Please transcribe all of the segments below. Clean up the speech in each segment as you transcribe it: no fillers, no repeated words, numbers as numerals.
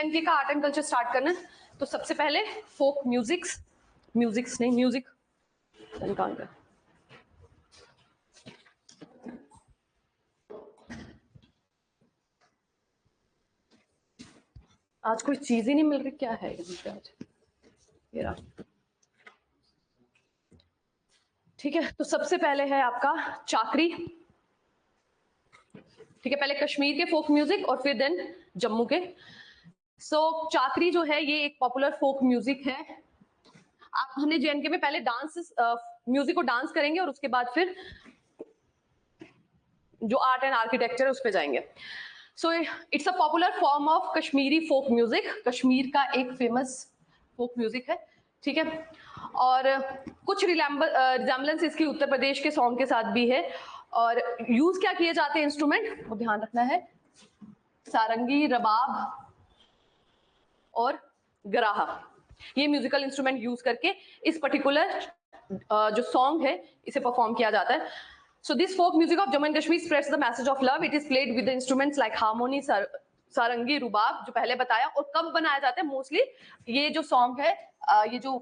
JNK का art and culture start करना है तो सबसे पहले फोक म्यूजिक आज कोई चीज ही नहीं मिल रही, क्या है यहाँ पे आज ये रहा। ठीक है, तो सबसे पहले है आपका चाकरी। ठीक है, पहले कश्मीर के फोक म्यूजिक और फिर देन जम्मू के। चाकरी जो है ये एक पॉपुलर फोक म्यूजिक है। आप हमने जेएनके में पहले डांस म्यूजिक को डांस करेंगे और उसके बाद फिर जो आर्ट एंड आर्किटेक्चर है उस पर जाएंगे। So it's a popular form of Kashmiri folk music, Kashmir का एक फेमस फोक म्यूजिक है। ठीक है, और कुछ रिजेम्बलेंस इसकी उत्तर प्रदेश के सॉन्ग के साथ भी है। और यूज क्या किए जाते हैं इंस्ट्रूमेंट, वो ध्यान रखना है, सारंगी, रबाब और गराहा, ये म्यूजिकल इंस्ट्रूमेंट यूज करके इस पर्टिकुलर जो सॉन्ग है इसे परफॉर्म किया जाता है। So this folk music of Jammu and Kashmir spreads the message of love. It is played with the instruments like harmony, सारंगी, रुबाब जो पहले बताया। और कब बनाया जाता है मोस्टली, ये जो सॉन्ग है, ये जो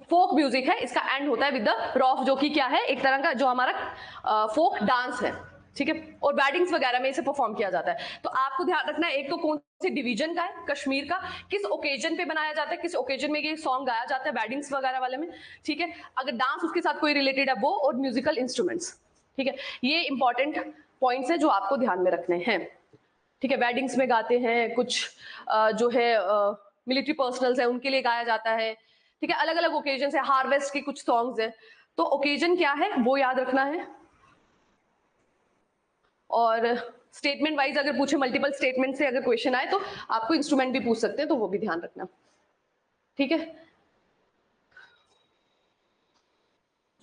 फोक म्यूजिक है, इसका एंड होता है विद द रॉफ, जो कि क्या है, एक तरह का जो हमारा फोक डांस है। ठीक है, और वेडिंग्स वगैरह में इसे परफॉर्म किया जाता है। तो आपको ध्यान रखना है, एक तो कौन से डिवीजन का है, कश्मीर का, किस ओकेजन पे बनाया जाता है, किस ओकेजन में ये सॉन्ग गाया जाता है, वेडिंग्स वगैरह वाले में। ठीक है, अगर डांस उसके साथ कोई रिलेटेड है वो, और म्यूजिकल इंस्ट्रूमेंट्स। ठीक है, ये इंपॉर्टेंट पॉइंट्स है जो आपको ध्यान में रखने हैं। ठीक है, वेडिंग्स में गाते हैं, कुछ जो है मिलिट्री पर्सनल्स है उनके लिए गाया जाता है। ठीक है, अलग अलग ओकेजन है, हार्वेस्ट के कुछ सॉन्ग्स है, तो ओकेजन क्या है वो याद रखना है। और स्टेटमेंट वाइज अगर पूछे, मल्टीपल स्टेटमेंट से अगर क्वेश्चन आए तो आपको इंस्ट्रूमेंट भी पूछ सकते हैं, तो वो भी ध्यान रखना। ठीक है,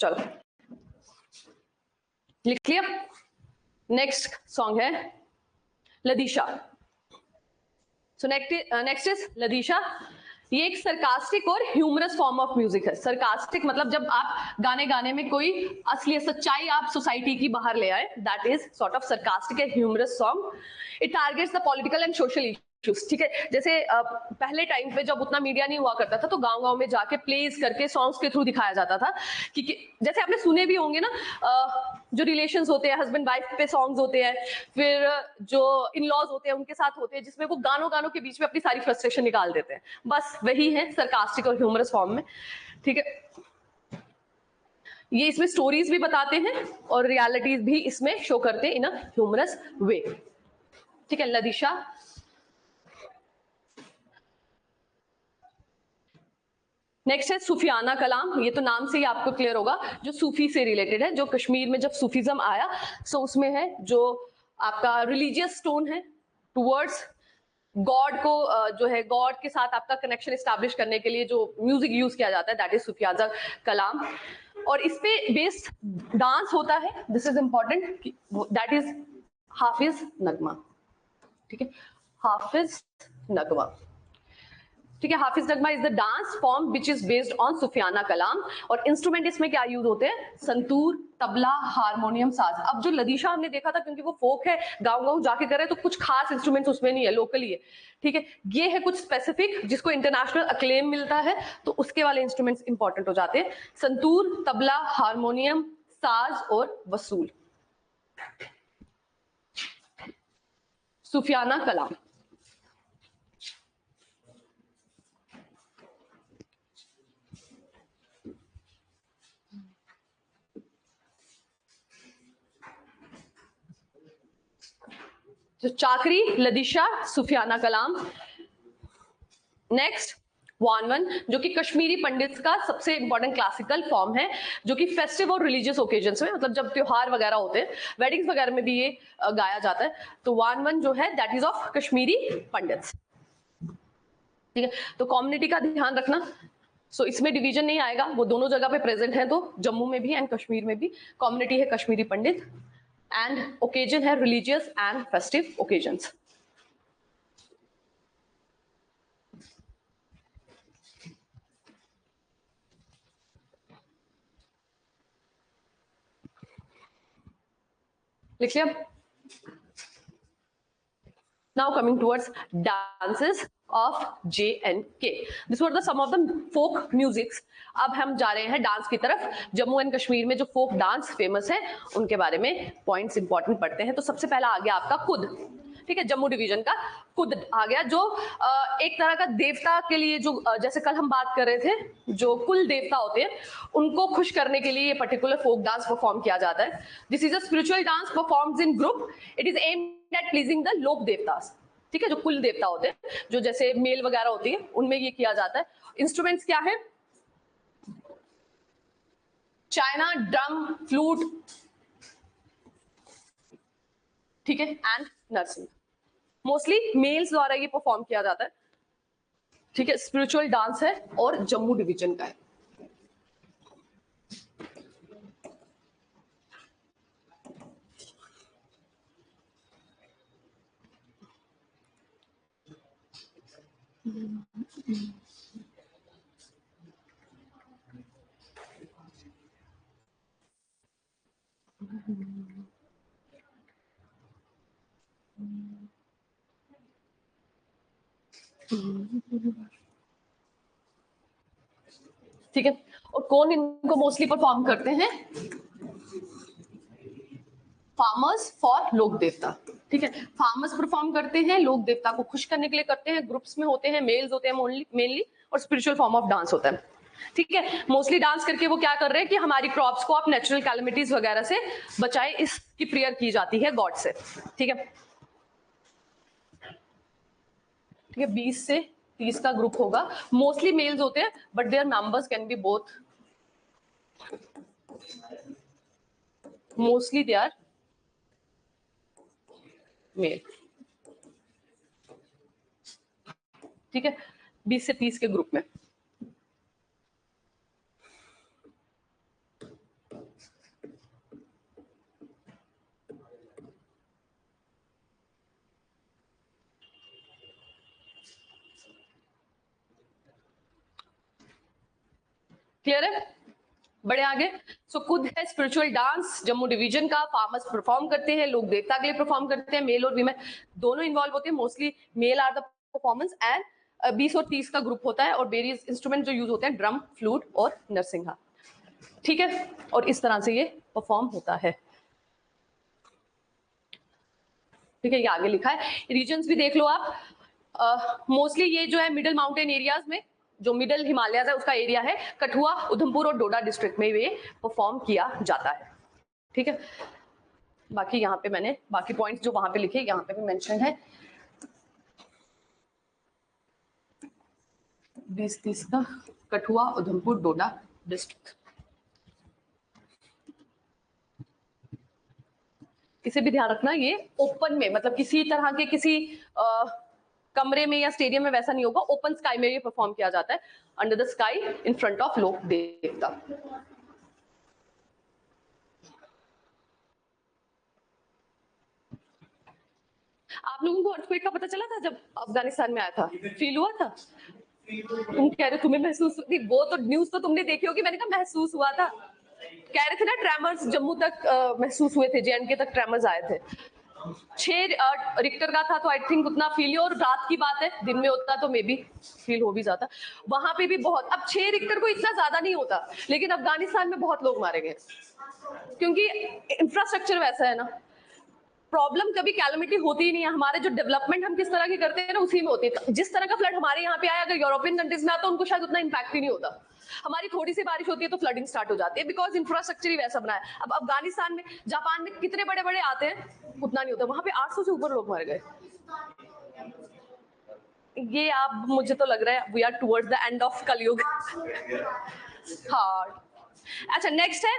चलो लिख लिया। नेक्स्ट सॉन्ग है लदीशा। So next is लदीशा। ये एक सरकास्टिक और ह्यूमरस फॉर्म ऑफ म्यूजिक है। सरकास्टिक मतलब जब आप गाने में कोई असली सच्चाई आप सोसाइटी की बाहर ले आए, that is sort of sarcastic and humorous song. It targets the political and social issues. ठीक है, जैसे पहले टाइम पे जब उतना मीडिया नहीं हुआ करता था तो गांव-गांव में जाके प्लेस करके सॉन्ग्स के थ्रू दिखाया जाता था कि जैसे आपने सुने भी होंगे ना, जो रिलेशंस होते हैं, हस्बैंड वाइफ पे सॉन्ग्स होते हैं, फिर जो इन लॉज होते हैं उनके साथ होते हैं, जिसमें वो गानों के बीच में अपनी सारी फ्रस्ट्रेशन निकाल देते हैं। बस वही है सरकास्टिक और ह्यूमरस फॉर्म में। ठीक है, ये इसमें स्टोरीज भी बताते हैं और रियलिटीज भी इसमें शो करते हैं इन अ ह्यूमरस वे। ठीक है, लदीशा। नेक्स्ट है सूफियाना कलाम। ये तो नाम से ही आपको क्लियर होगा, जो सूफी से रिलेटेड है, जो कश्मीर में जब सूफीज्म आया, सो उसमें है जो आपका रिलीजियस टोन है टुवर्ड्स गॉड को, जो है गॉड के साथ आपका कनेक्शन एस्टैब्लिश करने के लिए जो म्यूजिक यूज किया जाता है, दैट इज सूफियाना कलाम। और इस पे बेस्ड डांस होता है, this is important, that is Hafiz Nagma. ठीक है, हाफिज नगमा। ठीक है, Hafiz Nagma is the dance form which is based on Sufiana Kalam. और इंस्ट्रूमेंट इसमें क्या यूज होते हैं, संतूर, तबला, हारमोनियम, साज। अब जो लदीशा हमने देखा था, क्योंकि वो फोक है, गांव जाके करे, तो कुछ खास इंस्ट्रूमेंट्स उसमें नहीं है, लोकली है। ठीक है, ये है कुछ स्पेसिफिक जिसको इंटरनेशनल अक्लेम मिलता है, तो उसके वाले इंस्ट्रूमेंट्स इंपॉर्टेंट हो जाते हैं, संतूर, तबला, हारमोनियम, साज और वसूल। सूफियाना कलाम। तो चाकरी, लदीशा, सूफियाना कलाम। नेक्स्ट वानवन, जो कि कश्मीरी पंडित्स का सबसे इंपॉर्टेंट क्लासिकल फॉर्म है, जो कि फेस्टिव और रिलीजियस ओकेजन्स में, मतलब जब त्योहार वगैरह होते हैं, वेडिंग्स वगैरह में भी ये गाया जाता है। तो वानवन जो है that is of Kashmiri pandits. ठीक है, तो कम्युनिटी का ध्यान रखना। सो इसमें डिवीजन नहीं आएगा, वो दोनों जगह पे प्रेजेंट है, तो जम्मू में भी एंड कश्मीर में भी कम्युनिटी है कश्मीरी पंडित, एंड ओकेजन है रिलीजियस एंड फेस्टिव ओकेजन्स। लिख लिया। Now coming towards dances of J&K. This were the some of the folk musics. अब हम जा रहे हैं डांस की तरफ. जम्मू एंड कश्मीर में जो फोक डांस फेमस है उनके बारे में पॉइंट्स इंपॉर्टेंट पढ़ते हैं. तो सबसे पहला आ गया आपका कुद. ठीक है, जम्मू डिवीजन का कुद आ गया, जो एक तरह का देवता के लिए, जो जैसे कल हम बात कर रहे थे, जो कुल देवता होते हैं उनको खुश करने के लिए ये पर्टिकुलर फोक डांस परफॉर्म किया जाता है. This is a spiritual dance performed in group. It is aimed at pleasing the लोक देवतास. ठीक है, जो कुल देवता होते हैं, जो जैसे मेल वगैरह होती है, उनमें ये किया जाता है. इंस्ट्रूमेंट्स क्या है? चाइना, ड्रम, फ्लूट, ठीक है, एंड नर्सिंग. मोस्टली मेल्स द्वारा ये परफॉर्म किया जाता है. ठीक है, स्पिरिचुअल डांस है और जम्मू डिवीजन का है. ठीक है, और कौन इनको मोस्टली परफॉर्म करते हैं? फार्मर्स फॉर लोक देवता. ठीक है, फार्मर्स परफॉर्म करते हैं, लोक देवता को खुश करने के लिए करते हैं. ग्रुप्स में होते हैं, मेल्स होते हैं मेनली, और स्पिरिचुअल फॉर्म ऑफ डांस होता है. ठीक है, मोस्टली डांस करके वो क्या कर रहे हैं कि हमारी क्रॉप्स को आप नेचुरल कैलेमिटीज वगैरह से बचाए, इसकी प्रेयर की जाती है गॉड से. ठीक है, ठीक है, 20 से 30 का ग्रुप होगा. मोस्टली मेल्स होते हैं, but their members can be both. Mostly they are male. ठीक है, 20 से 30 के ग्रुप में. क्लियर है? बड़े आगे. सो कुद है स्पिरिचुअल डांस जम्मू डिवीजन का. फार्मर्स परफॉर्म करते हैं, लोग देवता के लिए परफॉर्म करते हैं. मेल और वीमेन दोनों इन्वॉल्व होते हैं. Mostly male are the performance. And 20 और 30 का ग्रुप होता है, और वेरियस इंस्ट्रूमेंट जो यूज होते हैं, ड्रम, फ्लूट और नरसिंहा. ठीक है, और इस तरह से ये परफॉर्म होता है. ठीक है, ये आगे लिखा है. रीजन्स भी देख लो आप. मोस्टली ये जो है मिडिल माउंटेन एरियाज में, जो मिडिल हिमालयस है उसका एरिया है, कठुआ, उधमपुर और डोडा डिस्ट्रिक्ट में ये परफॉर्म किया जाता है. ठीक है, बाकी यहाँ पे मैंने बाकी पॉइंट्स जो वहां पे लिखे यहाँ पे भी मेंशन है. 20-30 का कठुआ, उधमपुर, डोडा डिस्ट्रिक्ट. इसे भी ध्यान रखना, ये ओपन में, मतलब किसी तरह के किसी कमरे में या स्टेडियम में वैसा नहीं होगा. ओपन स्काई में ये परफॉर्म किया जाता है, under the sky in front of लोक देवता. आप लोगों को अर्थक्वेक का पता चला था जब अफगानिस्तान में आया था? फील हुआ था? तुम कह रहे तुम्हें महसूस हुई? वो तो न्यूज तो तुमने देखी होगी. मैंने कहा महसूस हुआ था. कह रहे थे ना ट्रेमर्स जम्मू तक महसूस हुए थे, JNK तक ट्रेमर्स आए थे. 6 रिक्टर का था, तो आई थिंक उतना फील हो. और रात की बात है, दिन में होता तो मे बी फील हो भी जाता. वहां पे भी बहुत, अब 6 रिक्टर को इतना ज्यादा नहीं होता, लेकिन अफगानिस्तान में बहुत लोग मारे गए, क्योंकि इंफ्रास्ट्रक्चर वैसा है ना. प्रॉब्लम कभी कैलमिटी होती ही नहीं है. हमारे जो डेवलपमेंट हम किस तरह की करते हैं ना, उसी में होती है. जिस तरह का फ्लड हमारे यहाँ पे आया, अगर यूरोपियन कंट्रीज में आता, उनको शायद उतना इम्पैक्ट ही नहीं होता. हमारी थोड़ी सी बारिश होती है तो फ्लडिंग स्टार्ट हो जाती है, बिकॉज इंफ्रास्ट्रक्चर ही वैसा बनाया. अब अफगानिस्तान में, जापान में कितने बड़े बड़े आते हैं, उतना नहीं होता. वहां पे 800 से ऊपर लोग मर गए. ये आप, मुझे तो लग रहा है we are towards the end of Kalyug. हाँ, अच्छा, नेक्स्ट है,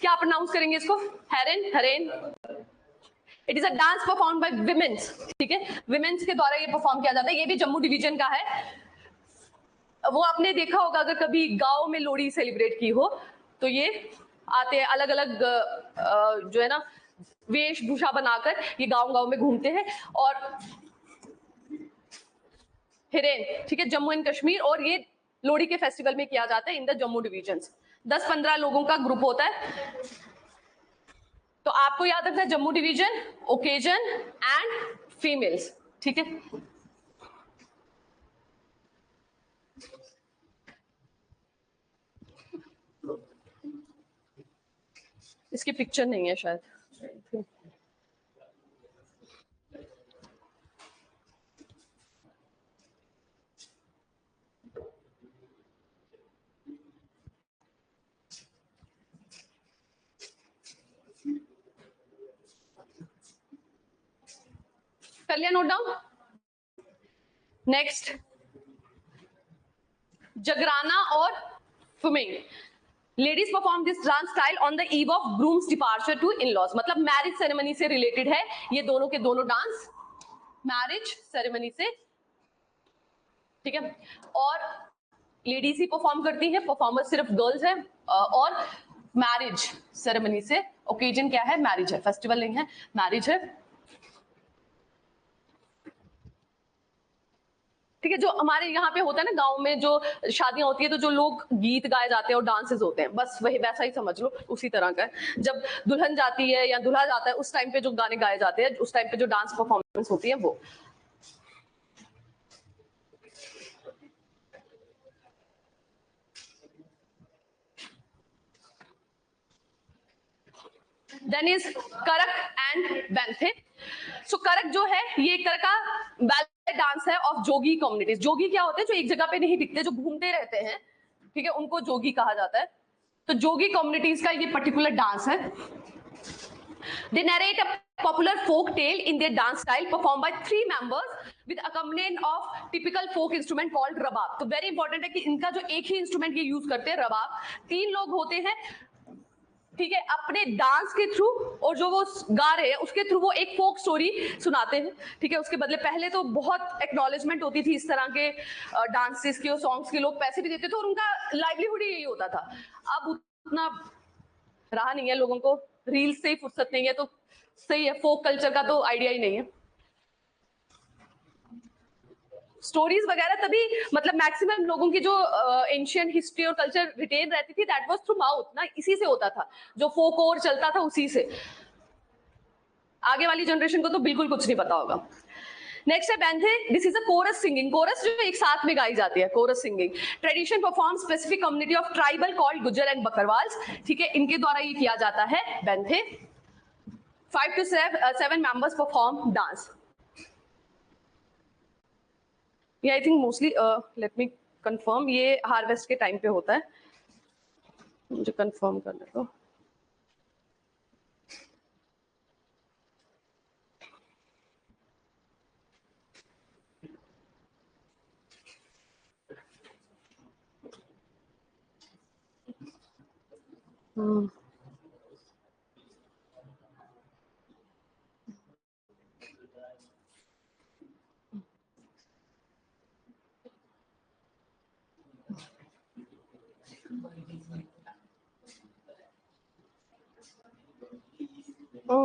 क्या प्रोनाउंस करेंगे इसको? Heren, Haren. It is a dance perform by womens. ठीक है, विमेन्स के द्वारा ये परफॉर्म किया जाता है. ये भी जम्मू डिवीजन का है. वो आपने देखा होगा, अगर कभी गांव में लोहड़ी सेलिब्रेट की हो, तो ये आते हैं अलग अलग जो है ना वेशभूषा बनाकर, ये गांव गांव में घूमते हैं. और हिरेन, ठीक है, जम्मू एंड कश्मीर, और ये लोहड़ी के फेस्टिवल में किया जाता है इन द जम्मू डिवीजन. 10-15 लोगों का ग्रुप होता है. तो आपको याद रखना है, Jammu division, occasion and females, ठीक है। इसकी पिक्चर नहीं है शायद। कर लिया नोट डाउन? नेक्स्ट, जगराना और Fuming. Ladies perform this dance style on the eve of grooms departure to in laws, मतलब मैरिज सेरेमनी से रिलेटेड है ये दोनों के दोनों डांस, मैरिज सेरेमनी से, ठीक है। और लेडीज ही परफॉर्म करती हैं, परफॉर्मर सिर्फ गर्ल्स हैं, और मैरिज सेरेमनी से, ओकेजन क्या है, मैरिज है, फेस्टिवल नहीं है, मैरिज है, ठीक है। जो हमारे यहाँ पे होता है ना गांव में, जो शादियां होती है तो जो लोग गीत गाए जाते हैं और डांसेस होते हैं, बस वही वैसा ही समझ लो, उसी तरह का है। जब दुल्हन जाती है या दूल्हा जाता है, उस टाइम पे जो गाने गाए जाते हैं, उस टाइम पे जो डांस परफॉर्मेंस होती है वो। देन इज करक एंड बेंथे। सो करक जो है ये एक तरह का बैले डांस है ऑफ जोगी कम्युनिटीज। जोगी क्या होते हैं, जो एक जगह पे नहीं टिकते, जो घूमते रहते हैं, ठीक है, उनको जोगी कहा जाता है। तो जोगी कम्युनिटीज का ये पर्टिकुलर डांस है। They narrate a popular folk tale in their dance style performed by 3 members with accompaniment of typical folk instrument called रबाब। तो वेरी इंपॉर्टेंट है कि इनका जो एक ही इंस्ट्रूमेंट ये यूज करते हैं, रबाब। 3 लोग होते हैं, ठीक है, अपने डांस के थ्रू, और जो वो गा रहे हैं उसके थ्रू वो एक फोक स्टोरी सुनाते हैं, ठीक है। उसके बदले पहले तो बहुत एक्नॉलेजमेंट होती थी इस तरह के डांसेस की और सॉन्ग्स के, लोग पैसे भी देते थे और उनका लाइवलीहुड ही यही होता था। अब उतना रहा नहीं है, लोगों को रील्स से ही फुर्सत नहीं है, तो सही है, फोक कल्चर का तो आइडिया ही नहीं है। स्टोरीज वगैरह तभी, मतलब मैक्सिमम लोगों की जो एंशियंट हिस्ट्री और कल्चर रिटेन रहती थी, दैट वाज थ्रू माउथ ना, इसी से होता था, जो फोक और चलता था उसी से। आगे वाली जनरेशन को तो बिल्कुल कुछ नहीं पता होगा। नेक्स्ट है Benthe. This is a chorus singing. Chorus जो एक साथ में गाई जाती है, chorus singing. Tradition perform specific community of tribal called Gujjar and Bakarwals, ठीक है, इनके द्वारा ये किया जाता है बेंथे। 5 to 7 members perform dance. ये I think mostly, let me confirm, ये हार्वेस्ट के टाइम पे होता है, मुझे कंफर्म करने दो।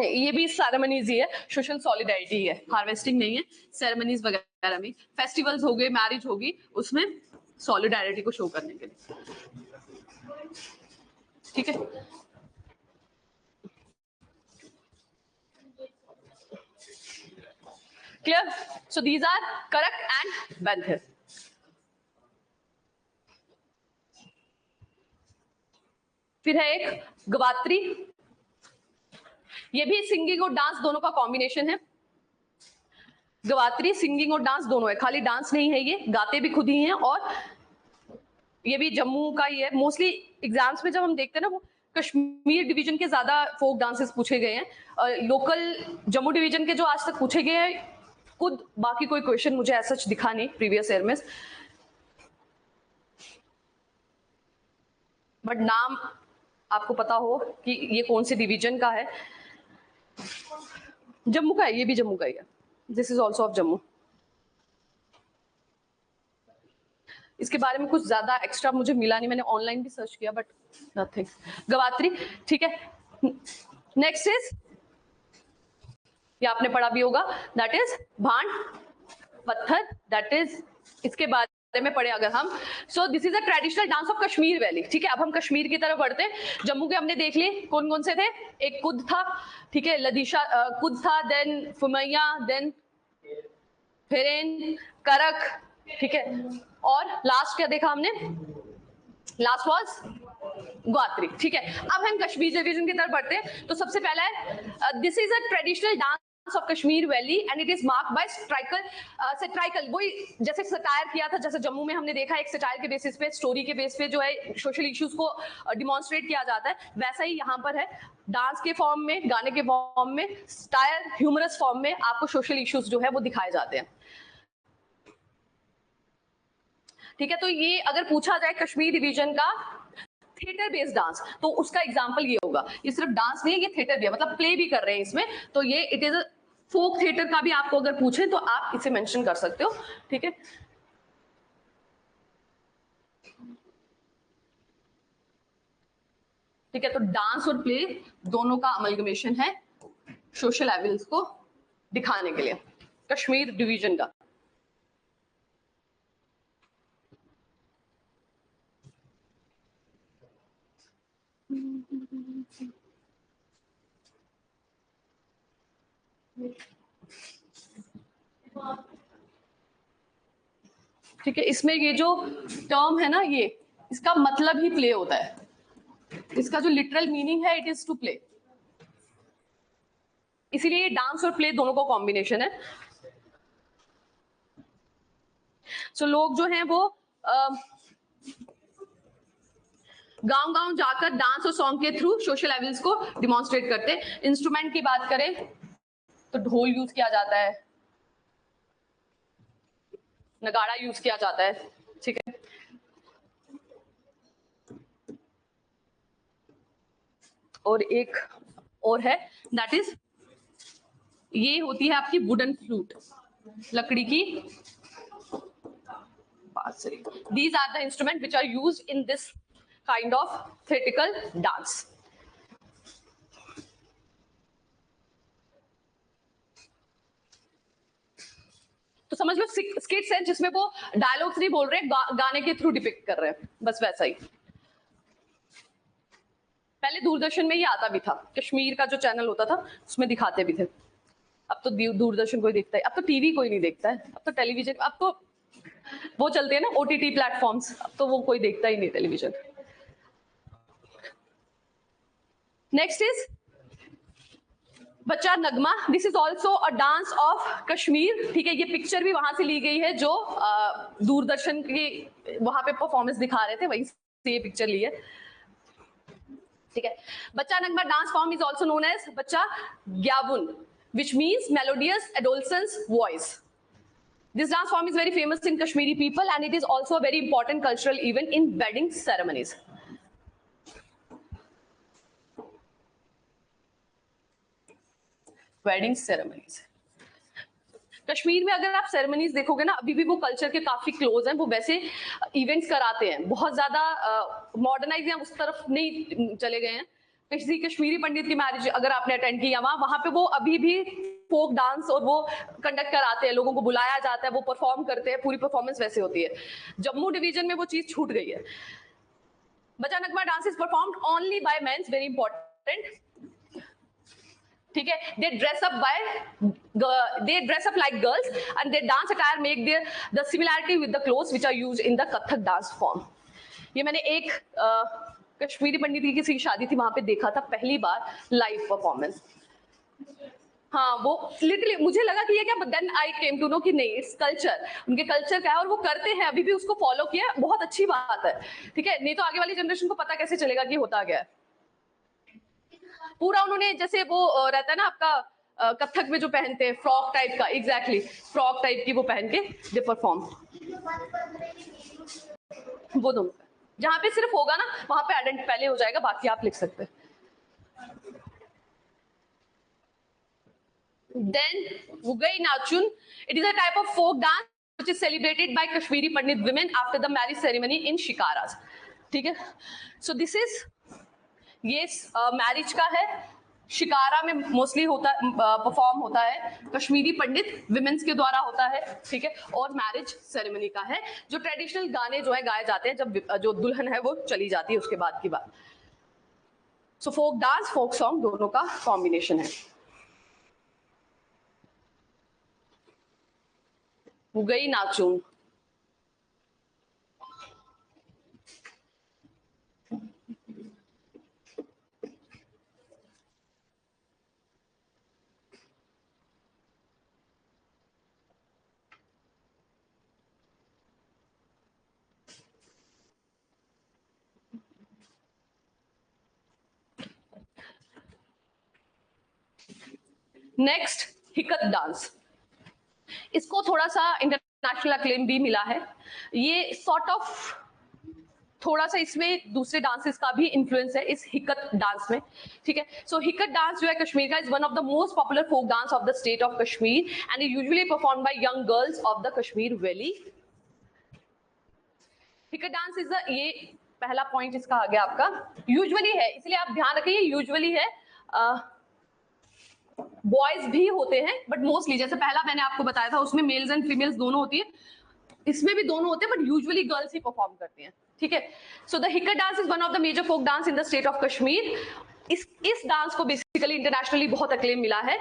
ये भी सेरेमनीज ही है, सोशल सॉलिडारिटी है, हार्वेस्टिंग नहीं है। सेरेमनीज वगैरह में, फेस्टिवल्स हो गए, मैरिज होगी, उसमें सॉलिडारिटी को शो करने के लिए, ठीक है। क्लियर? सो दीज आर करक एंड बेंथे। फिर है एक गवात्री। ये भी सिंगिंग और डांस दोनों का कॉम्बिनेशन है। गवात्री सिंगिंग और डांस दोनों है, खाली डांस नहीं है, ये गाते भी खुद ही हैं। और ये भी जम्मू का ही है। मोस्टली एग्जाम्स में जब हम देखते हैं ना, वो कश्मीर डिवीजन के ज्यादा फोक डांसेस पूछे गए हैं। लोकल जम्मू डिवीजन के जो आज तक पूछे गए हैं, खुद बाकी कोई क्वेश्चन मुझे ऐसा दिखा नहीं प्रीवियस ईयर में, बट नाम आपको पता हो कि ये कौन से डिवीजन का है। जम्मू का है, ये भी जम्मू का ही है। This is also of Jammu. इसके बारे में कुछ ज्यादा एक्स्ट्रा मुझे मिला नहीं, मैंने ऑनलाइन भी सर्च किया, बट नथिंग। गवात्री, ठीक है। नेक्स्ट इज, ये आपने पढ़ा भी होगा, दैट इज भांड पत्थर, दैट इज, इसके बारे में पढ़े अगर हम। So this is a traditional dance of Kashmir valley, ठीक है। अब हम कश्मीर की तरफ बढ़ते हैं। जम्मू के हमने देख लिए कौन कौन से थे, एक कुद था, ठीक है, लदीशा कुद था, देन फुमैया, देन फिरेन, करक, ठीक है। और लास्ट क्या देखा हमने, लास्ट वाज ग्वात्री, ठीक है। अब हम कश्मीर रीजन की तरफ बढ़ते हैं। तो सबसे पहला है this is a traditional dance of Kashmir valley and it is marked by satirical, वही जैसे सटायर किया था, जैसे जम्मू में हमने देखा एक सटायर के बेसिस पे, स्टोरी के बेस पे जो है सोशल इश्यूज को डिमॉन्स्ट्रेट किया जाता है, वैसा ही यहाँ पर है। डांस के फॉर्म में, गाने के फॉर्म में, सटायर ह्यूमरस फॉर्म में आपको सोशल इश्यूज जो है वो दिखाए जाते हैं, ठीक है। तो ये अगर पूछा जाए कश्मीर डिवीजन का थिएटर बेस्ड डांस, तो उसका एग्जांपल ये होगा। ये सिर्फ डांस नहीं है, ये थिएटर भी है, मतलब प्ले भी कर रहे हैं इसमें, तो ये it is a folk theatre का भी आपको अगर पूछे तो आप इसे मेंशन कर सकते हो, ठीक है। ठीक है, तो डांस और प्ले दोनों का अमलगमेशन है सोशल एविल्स को दिखाने के लिए कश्मीर डिवीजन का। ठीक है, इसमें ये जो टर्म है ना, ये इसका मतलब ही प्ले होता है, इसका जो लिटरल मीनिंग है इट इज टू प्ले, इसीलिए ये डांस और प्ले दोनों का कॉम्बिनेशन है। सो लोग जो हैं वो गांव गांव जाकर डांस और सॉन्ग के थ्रू सोशल एविल्स को डिमॉन्स्ट्रेट करते हैं। इंस्ट्रूमेंट की बात करें तो ढोल यूज किया जाता है, नगाड़ा यूज किया जाता है, ठीक है। और एक और है दैट इज, ये होती है आपकी वुडन फ्लूट, लकड़ी की बांसुरी। These are the instrument which are used in this kind of theatrical dance. तो समझ लो स्किट्स है जिसमें वो डायलॉग्स नहीं बोल रहे, गाने के थ्रू डिपिक्ट कर रहे हैं, बस वैसा ही। पहले दूरदर्शन में ही आता भी था, कश्मीर का जो चैनल होता था उसमें दिखाते भी थे। अब तो दूरदर्शन कोई देखता है, अब तो टीवी कोई नहीं देखता है, अब तो टेलीविजन, अब तो वो चलते हैं ना ओटीटी प्लेटफॉर्म्स, अब तो वो कोई देखता ही नहीं television. Next is Bachha Nagma, this is also a dance of Kashmir, ठीक है। ये पिक्चर भी वहां से ली गई है जो दूरदर्शन की वहां पे परफॉर्मेंस दिखा रहे थे, वहीं से ये पिक्चर ली है, ठीक है। Bachha Nagma dance form is also known as Bachha ग्याबुन, which means melodious adolescence voice. This dance form is very famous in Kashmiri people and it is also a very important cultural event in wedding ceremonies. Wedding ceremonies. Kashmir में अगर आप ceremonies देखोगे ना, अभी भी वो culture के काफी क्लोज हैं, वो वैसे इवेंट्स कराते हैं, बहुत ज्यादा मॉडर्नाइज या उस तरफ नहीं चले गए हैं। किसी कश्मीरी पंडित की मैरिज अगर आपने अटेंड किया वहां पे वो अभी भी फोक डांस और वो कंडक्ट कराते हैं, लोगों को बुलाया जाता है, वो परफॉर्म करते हैं, पूरी परफॉर्मेंस वैसे होती है। जम्मू डिवीजन में वो चीज छूट गई है। Bachha Nagma dance is performed only by mens, very important, ठीक है। They dress up like girls and they dance attire make their the similarity with the clothes which are used in the Kathak dance form. ये मैंने एक कश्मीरी पंडित की किसी की शादी थी, वहां पे देखा था पहली बार लाइव परफॉर्मेंस। हाँ, वो लिटरली मुझे लगा कि ये क्या, but then I came to know कि नहीं, इट्स कल्चर, उनके कल्चर का है और वो करते हैं, अभी भी उसको फॉलो किया, बहुत अच्छी बात है, ठीक है। नहीं तो आगे वाली जनरेशन को पता कैसे चलेगा कि होता क्या है। पूरा उन्होंने जैसे वो रहता है ना आपका कथक में जो पहनते हैं फ्रॉक टाइप का, एग्जैक्टली फ्रॉक टाइप की वो पहन के दे परफॉर्म, वो दोनों जहां पे सिर्फ होगा ना वहां पे आइडेंट पहले हो जाएगा, बाकी आप लिख सकते हैं। Then Vugai Nachun, it is a type of folk dance which is celebrated by Kashmiri Pandit women after the marriage ceremony in Shikaras. ठीक है, so this is ये मैरिज का है, शिकारा में मोस्टली होता परफॉर्म होता है, कश्मीरी पंडित विमेंस के द्वारा होता है, ठीक है। और मैरिज सेरेमनी का है, जो ट्रेडिशनल गाने जो है गाए जाते हैं जब जो दुल्हन है वो चली जाती है उसके बाद की बात। सो फोक डांस फोक सॉन्ग दोनों का कॉम्बिनेशन है। वो गई नाचूं। नेक्स्ट हिकत डांस, इसको थोड़ा सा इंटरनेशनल अक्लेम भी मिला है। ये सॉर्ट ऑफ थोड़ा सा इसमें दूसरे डांसेस का भी इन्फ्लुएंस है इस हिकत डांस में, ठीक है। सो हिकत डांस जो है कश्मीर का is one of the most popular folk dance of the state of Kashmir and is usually performed by young girls of the Kashmir valley. Hikat dance is ये पहला पॉइंट इसका आ गया आपका, यूजुअली है, इसलिए आप ध्यान रखिए यूजुअली है। बॉयज भी होते हैं बट मोस्टली, जैसे पहला मैंने आपको बताया था उसमें मेल्स एंड फीमेल्स दोनों होती है, इसमें भी दोनों होते हैं बट यूजुअली गर्ल्स ही परफॉर्म करती हैं, ठीक है। So the Hikat dance is one of the major folk dance in the state of Kashmir. इस डांस को बेसिकली इंटरनेशनली बहुत अक्लेम मिला है।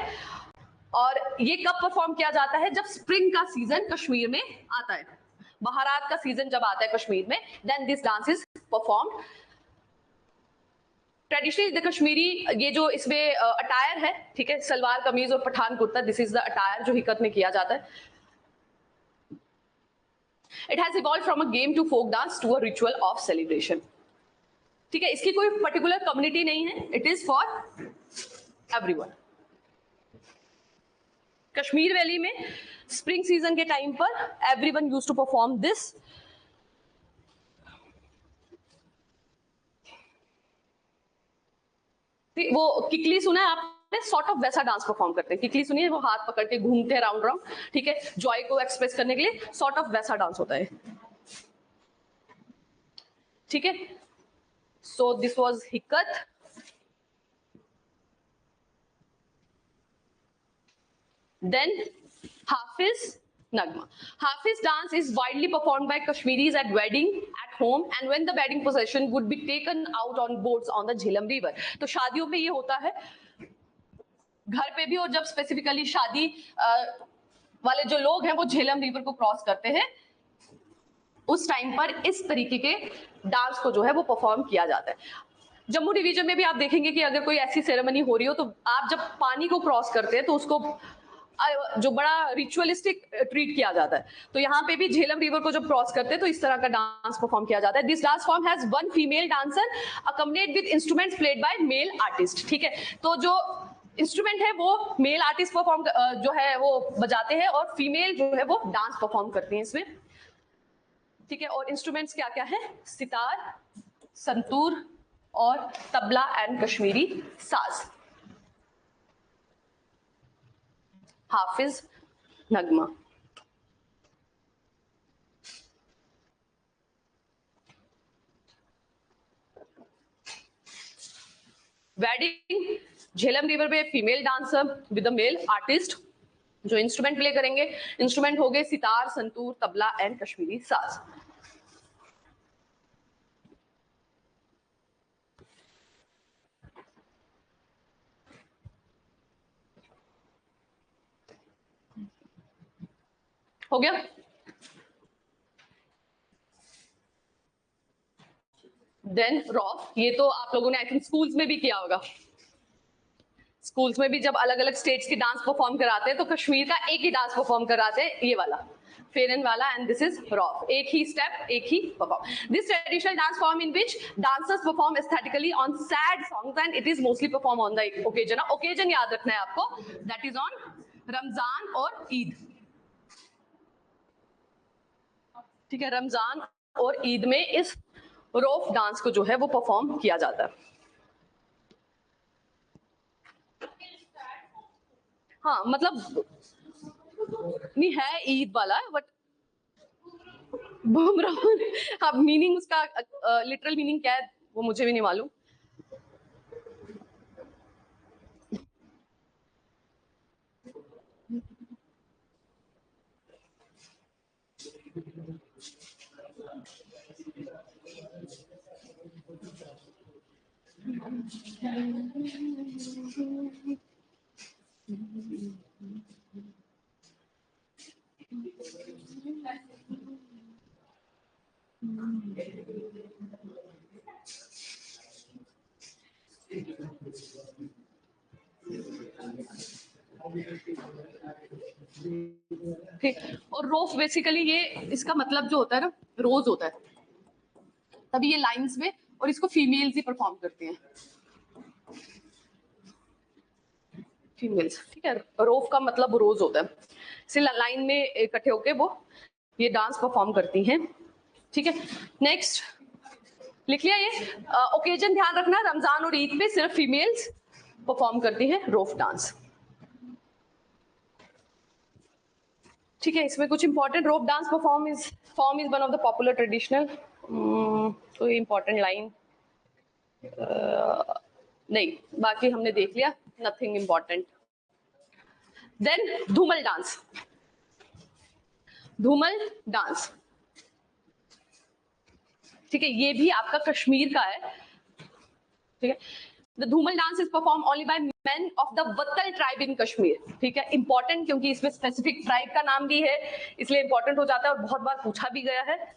और ये कब परफॉर्म किया जाता है? जब स्प्रिंग का सीजन कश्मीर में आता है, बहारात का सीजन जब आता है कश्मीर में, then this dance is performed. Traditionally the Kashmiri, ये जो इसमें अटायर है, ठीक है, सलवार कमीज और Pathan kurta, this is the attire जो हिकत में किया जाता है। It has evolve from a game to folk dance to a ritual of celebration, ठीक है। इसकी कोई पर्टिकुलर कम्युनिटी नहीं है, it is for everyone. Kashmir valley में स्प्रिंग सीजन के टाइम पर everyone used to perform this. वो किकली सुना है आपने? सॉर्ट ऑफ वैसा डांस परफॉर्म करते हैं, किकली सुनिए, वो हाथ पकड़ के घूमते हैं राउंड राउंड, ठीक है, जॉय को एक्सप्रेस करने के लिए सॉर्ट ऑफ वैसा डांस होता है, ठीक है। So this was Hikat. Then Hafiz Nagma. Hafiz dance is widely performed by Kashmiris at wedding, at home, and when the wedding procession would be taken out on boats on the Jhelum River. तो शादियों में ये होता है, घर पे भी, और जब स्पेसिफिकली शादी वाले जो लोग हैं वो झेलम रिवर को क्रॉस करते हैं, उस टाइम पर इस तरीके के डांस को जो है वो परफॉर्म किया जाता है। जम्मू डिवीजन में भी आप देखेंगे कि अगर कोई ऐसी सेरेमनी हो रही हो तो आप जब पानी को क्रॉस करते हैं तो उसको जो बड़ा रिचुअलिस्टिक ट्रीट किया जाता है, तो यहाँ पे भी झेलम रिवर को जब क्रॉस करते हैं तो इस तरह का डांस परफॉर्म किया जाता है। This dance form has one female dancer accompanied with instruments played by male artist, ठीक है। तो जो इंस्ट्रूमेंट है वो मेल आर्टिस्ट परफॉर्म जो है वो बजाते हैं और फीमेल जो है वो डांस परफॉर्म करती हैं इसमें, ठीक है। और इंस्ट्रूमेंट्स क्या क्या है? सितार, संतूर और तबला एंड कश्मीरी साज। हाफिज नगमा। वेडिंग, झेलम रिवर पे female dancer with a male artist जो इंस्ट्रूमेंट प्ले करेंगे। इंस्ट्रूमेंट हो गए सितार, संतूर, तबला एंड कश्मीरी साज। हो गया? देन रॉफ, ये तो आप लोगों ने आई थिंक स्कूल्स में भी किया होगा। स्कूल्स में भी जब अलग अलग स्टेट्स के डांस परफॉर्म कराते हैं तो कश्मीर का एक ही डांस परफॉर्म कराते हैं, ये वाला फेरन वाला, एंड दिस इज रॉफ, एक ही स्टेप, एक ही perform. This traditional dance form in which dancers perform aesthetically on sad songs and it is mostly perform on the occasion. Occasion याद रखना है आपको, दैट इज ऑन रमजान और ईद, ठीक है। रमजान और ईद में इस रॉफ डांस को जो है वो परफॉर्म किया जाता है। हाँ मतलब नहीं है ईद वाला, बट अब मीनिंग उसका लिटरल मीनिंग क्या है वो मुझे भी नहीं मालूम। ठीक, और रोफ बेसिकली ये इसका मतलब जो होता है ना, रोज होता है, तभी ये लाइंस में, और इसको फीमेल्स ही परफॉर्म करती हैं, फीमेल्स, ठीक है। रोफ का मतलब रोज होता है, इसे लाइन में इकट्ठे होके वो ये डांस परफॉर्म करती हैं, ठीक है। नेक्स्ट लिख लिया ये। ओकेजन ध्यान रखना, रमजान और ईद पे सिर्फ फीमेल्स परफॉर्म करती हैं रोफ डांस, ठीक है। इसमें कुछ important, Rouf dance form is one of the popular traditional, कोई इंपॉर्टेंट लाइन नहीं, बाकी हमने देख लिया, nothing important. Then Dhumal dance, Dhumal dance, ठीक है, ये भी आपका कश्मीर का है, ठीक है। The Dhumal dance is perform only by men of the Wattal tribe in Kashmir, ठीक है। इंपॉर्टेंट क्योंकि इसमें स्पेसिफिक ट्राइब का नाम भी है, इसलिए इंपॉर्टेंट हो जाता है और बहुत बार पूछा भी गया है।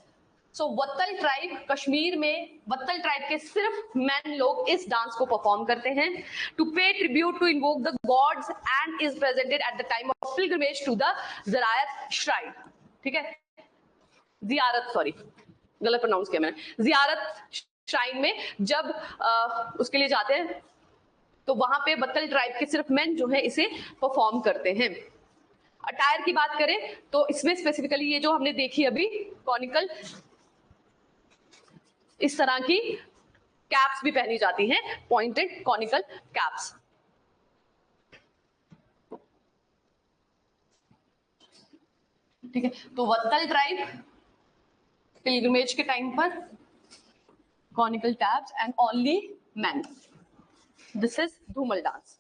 सो वत्तल ट्राइब, कश्मीर में वत्तल ट्राइब के सिर्फ मैन लोग इस डांस को परफॉर्म करते हैं, to pay tribute to invoke the gods and is presented at the time of pilgrimage to the Ziyarat shrine, ठीक है, जियारत, सॉरी गलत प्रोनाउंस किया मैंने, जियारत श्राइन में जब उसके लिए जाते हैं तो वहां पे वत्तल ट्राइब के सिर्फ मेन जो है इसे परफॉर्म करते हैं। अटायर की बात करें तो इसमें स्पेसिफिकली ये जो हमने देखी अभी कॉनिकल, इस तरह की कैप्स भी पहनी जाती हैं, पॉइंटेड कॉनिकल कैप्स, ठीक है। तो वत्तल ट्राइब पिलग्रिमेज के टाइम पर conical caps and only man, this is Dhumal dance.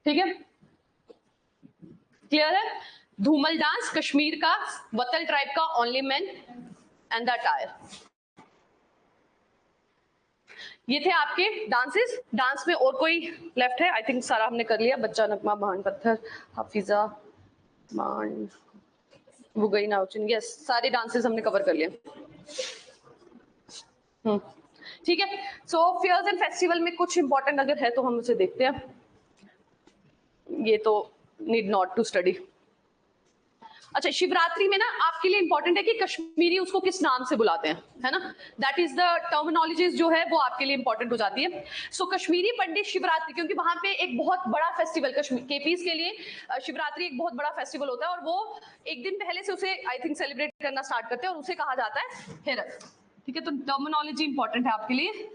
ठीक है, क्लियर है। धूमल डांस कश्मीर का, वत्तल ट्राइब का only man and the attire. ये थे आपके डांसेस। डांस में और कोई लेफ्ट है? आई थिंक सारा हमने कर लिया, बच्चा नगमा, महान पत्थर, हाफिजा, मान, बुगई नाउचिन, यस, सारे डांसेस हमने कवर कर लिए। ठीक है। सो फेयर्स एंड फेस्टिवल में कुछ इंपॉर्टेंट अगर है तो हम उसे देखते हैं, ये तो नीड नॉट टू स्टडी। अच्छा, शिवरात्रि में ना आपके लिए इंपॉर्टेंट है कि कश्मीरी उसको किस नाम से बुलाते हैं, है ना, दैट इज द टर्मिनोलॉजीज जो है वो आपके लिए इंपॉर्टेंट हो जाती है। सो कश्मीरी पंडित शिवरात्रि, क्योंकि वहां पे एक बहुत बड़ा फेस्टिवल कश्मीर केपीज के लिए शिवरात्रि एक बहुत बड़ा फेस्टिवल होता है, और वो एक दिन पहले से उसे आई थिंक सेलिब्रेट करना स्टार्ट करते हैं और उसे कहा जाता है हेरत, ठीक है। तो टर्मिनोलॉजी इंपॉर्टेंट है आपके लिए।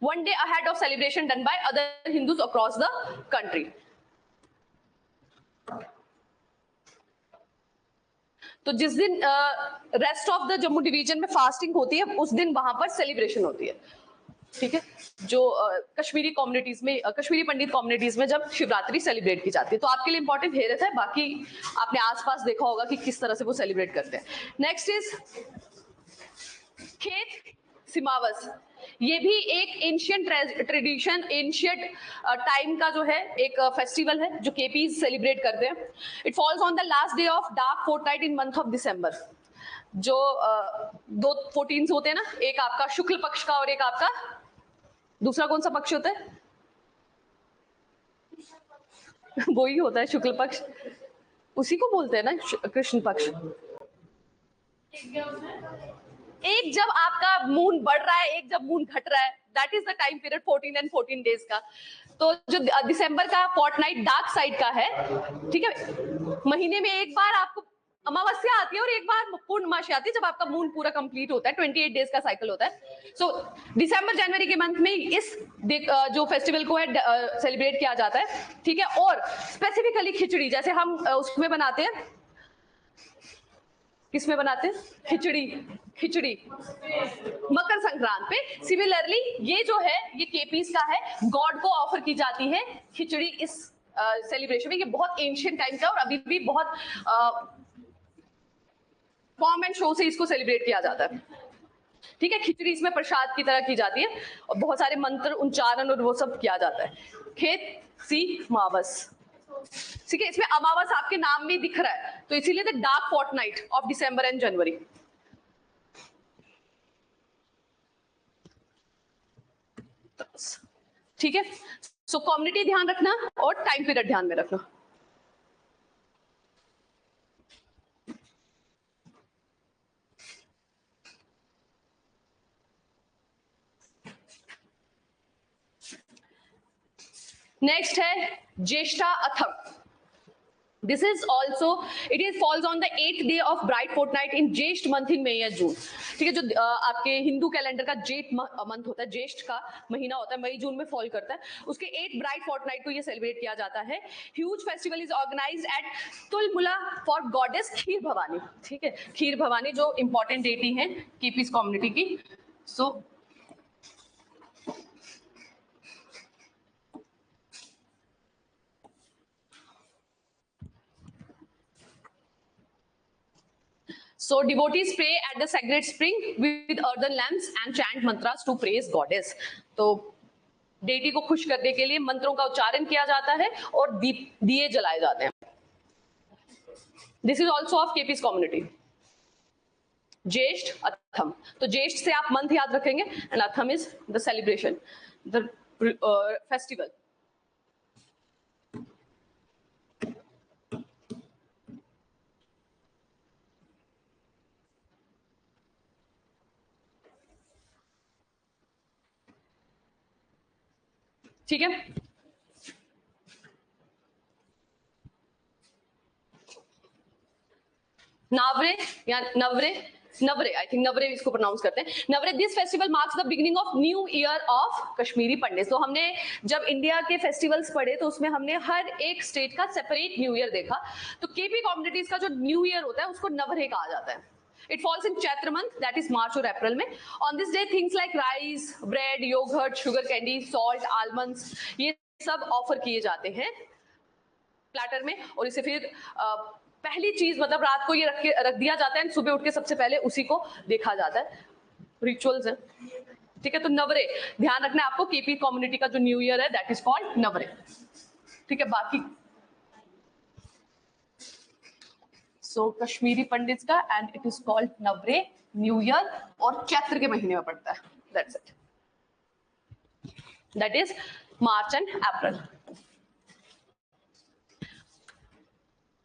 One day ahead of celebration done by other Hindus across the country. तो जिस दिन rest of the Jammu division में फास्टिंग होती है उस दिन वहां पर सेलिब्रेशन होती है, ठीक है, जो कश्मीरी कम्युनिटीज में, कश्मीरी पंडित कम्युनिटीज में जब शिवरात्रि सेलिब्रेट की जाती है। तो आपके लिए इंपॉर्टेंट हेरत है, बाकी आपने आसपास देखा होगा कि किस तरह से वो सेलिब्रेट करते हैं। नेक्स्ट इज खेत सिमावस, ये भी एक एंशियंट ट्रेडिशन, एंशियंट टाइम का जो है एक फेस्टिवल है जो केपीज सेलिब्रेट करते हैं। It falls on the last day of dark fortnight in month of December, जो दो 14 होते हैं ना, एक आपका शुक्ल पक्ष का और एक आपका दूसरा कौन सा पक्ष होता है? वही होता है शुक्ल पक्ष, उसी को बोलते हैं ना कृष्ण पक्ष। एक जब आपका मून बढ़ रहा है, एक जब मून घट रहा है, that is the time period 14 and 14 days का। तो जो दिसंबर का फोर्टनाइट डार्क साइड का है, ठीक है, महीने में एक बार आपको अमावस्या आती है और एक बार पूर्णमासी आती है जब आपका मून पूरा कंप्लीट होता है, 28 डेज का साइकिल होता है। सो दिसंबर जनवरी के मंथ में इस जो फेस्टिवल को है सेलिब्रेट किया जाता है, ठीक है। और स्पेसिफिकली खिचड़ी, जैसे हम उसमें बनाते हैं, किसमें बनाते हैं? खिचड़ी, खिचड़ी मकर संक्रांत पे। सिमिलरली ये जो है ये केपीस का है, गॉड को ऑफर की जाती है खिचड़ी इस सेलिब्रेशन में। ये बहुत एंशियंट टाइम का और अभी भी बहुत फॉर्म एंड शो से इसको सेलिब्रेट किया जाता है। ठीक है, खिचड़ी इसमें प्रसाद की तरह की जाती है और बहुत सारे मंत्र उच्चारण और वो सब किया जाता है। खेत सी मावस, ठीक है, इसमें अमावस आपके नाम में दिख रहा है तो इसीलिए the dark fortnight of December and January. ठीक है, सो कम्युनिटी ध्यान रखना और टाइम पीरियड ध्यान में रखना। नेक्स्ट है ज्येष्ठा Atham. This is also, it is falls on the 8th day of bright fortnight in ज्येष्ठ मंथ इन मई या जून। ठीक है, जो आपके हिंदू कैलेंडर का जेठ मंथ होता है, ज्येष्ठ का महीना होता है, मई जून में फॉल करता है, उसके 8 ब्राइट फोर्टनाइट को ये सेलिब्रेट किया जाता है। Huge festival is organized at Tulmula for goddess Kheer Bhavani. ठीक है, खीर भवानी जो इंपॉर्टेंट डेटी है केपीस कम्युनिटी की। सो So devotees pray at the sacred spring with earthen lamps and chant mantras to praise goddess. तो डेटी को खुश करने के लिए मंत्रों का उच्चारण किया जाता है और दिए जलाए जाते हैं। This is also of KPs community. Jyeshtha Atham, तो ज्येष्ठ से आप मंथ याद रखेंगे and Atham is the celebration, the festival. ठीक है, नावरे या नवरे, नवरे, आई थिंक नवरे इसको प्रोनाउंस करते हैं, Navreh. This festival marks the beginning of new year of Kashmiri Pandit. तो हमने जब इंडिया के फेस्टिवल्स पढ़े तो उसमें हमने हर एक स्टेट का सेपरेट न्यू ईयर देखा। तो केपी कम्युनिटीज का जो न्यू ईयर होता है उसको नवरे कहा जाता है। It falls in Chaitra month, that is March और अप्रैल में। On this day things like rice, bread, yogurt, sugar candy, salt, almonds ये सब ऑफर किए जाते हैं प्लेटर में। और इसे फिर पहली चीज मतलब रात को ये रख दिया जाता है, सुबह उठ के सबसे पहले उसी को देखा जाता है। रिचुअल्स है। ठीक है, तो नवरे ध्यान रखना है आपको, केपी कम्युनिटी का जो न्यू ईयर है दैट इज कॉल्ड नवरे। ठीक है, बाकी सो कश्मीरी पंडित का and it is called Navreh new year और चैत्र के महीने में पड़ता है। That's it, that is March and April.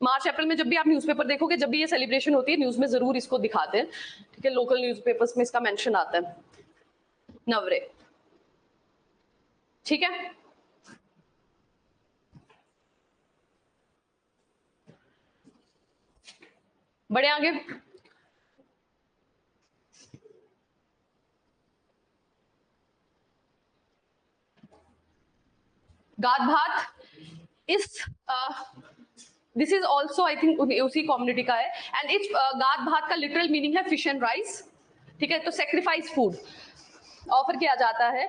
March April में जब भी आप न्यूज़पेपर देखोगे, जब भी ये सेलिब्रेशन होती है न्यूज में जरूर इसको दिखाते हैं। ठीक है, लोकल न्यूज़पेपर्स में इसका मेंशन आता है नवरे। ठीक है, बढ़े आगे। गाद भात इस this is also I think उसी कम्युनिटी का है एंड इट्स गाद भात का लिटरल मीनिंग है फिश एंड राइस। ठीक है, तो सेक्रीफाइस फूड ऑफर किया जाता है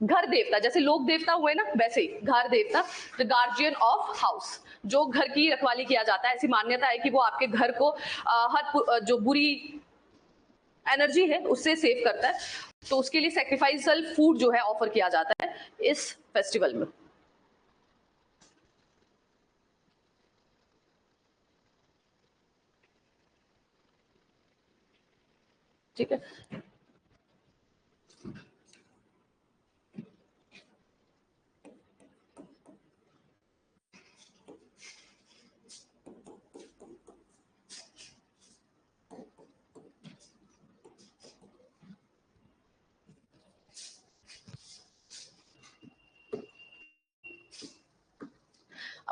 घर देवता, जैसे लोक देवता हुए ना वैसे ही घर देवता, द गार्जियन ऑफ हाउस, जो घर की रखवाली किया जाता है। ऐसी मान्यता है कि वो आपके घर को हर जो बुरी एनर्जी है उससे सेव करता है। तो उसके लिए सेक्रीफाइसल फूड जो है ऑफर किया जाता है इस फेस्टिवल में। ठीक है,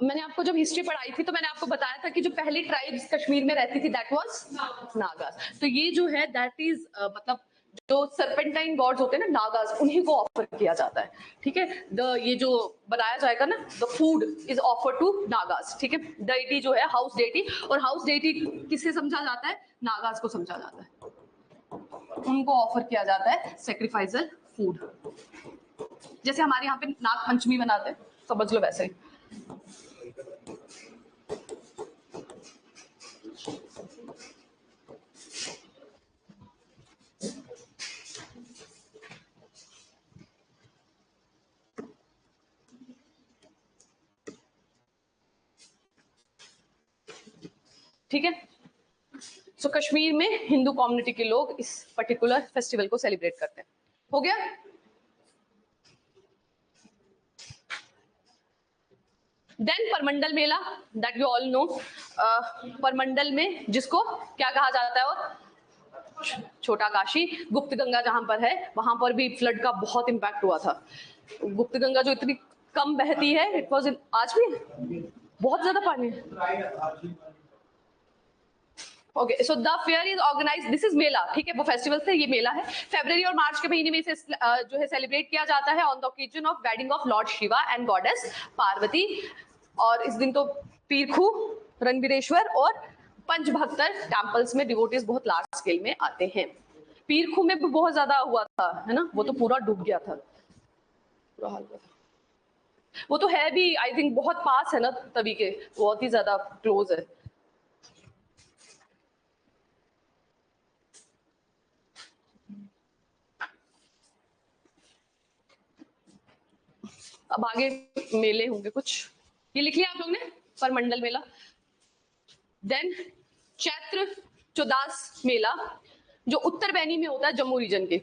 मैंने आपको जब हिस्ट्री पढ़ाई थी तो मैंने आपको बताया था कि जो पहली ट्राइब्स कश्मीर में रहती थी दैट वाज नागास। तो ये जो है दैट इज मतलब जो सर्पेंटाइन गॉड्स होते हैं ना नागास, उन्हीं को ऑफर किया जाता है। ठीक है, ये जो बनाया जाएगा ना the food is offer to Nagas. ठीक है, डेटी जो है हाउस डेटी, और हाउस डेटी किससे समझा जाता है? नागास को समझा जाता है। उनको ऑफर किया जाता है सेक्रीफाइसल फूड। जैसे हमारे यहाँ पे नाग पंचमी मनाते हैं, समझ लो वैसे ही। ठीक है, सो कश्मीर में हिंदू कम्युनिटी के लोग इस पर्टिकुलर फेस्टिवल को सेलिब्रेट करते हैं। हो गया। Then Purmandal Mela, that you all know. Purmandal में जिसको क्या कहा जाता है, और छोटा काशी, गुप्त गंगा जहां पर है, वहां पर भी फ्लड का बहुत इम्पैक्ट हुआ था। गुप्त गंगा जो इतनी कम बहती है, इट वॉज आज भी बहुत ज्यादा पानी है। Okay, so the fair is organize, this is mela, ठीक है, वो फेस्टिवल से ये मेला है। फरवरी और मार्च के महीने में इसे जो है सेलिब्रेट किया जाता है on the occasion of wedding of Lord Shiva and goddess Parvati. और इस दिन तो पीरखू, रणबीरेश्वर और पंचभक्तर टेम्पल्स में डिवोटीज बहुत लार्ज स्केल में आते हैं। पीरखू में भी बहुत ज्यादा हुआ था, है ना, वो तो पूरा डूब गया था, पूरा हाल हुआ था। वो तो है भी, आई थिंक बहुत पास है ना तभी के, बहुत ही ज्यादा क्लोज है। अब आगे मेले होंगे कुछ, ये लिख लिया आप लोग ने, परमंडल मेला। देन चैत्र चौदास मेला, जो उत्तर बैनी में होता है, जम्मू रीजन के।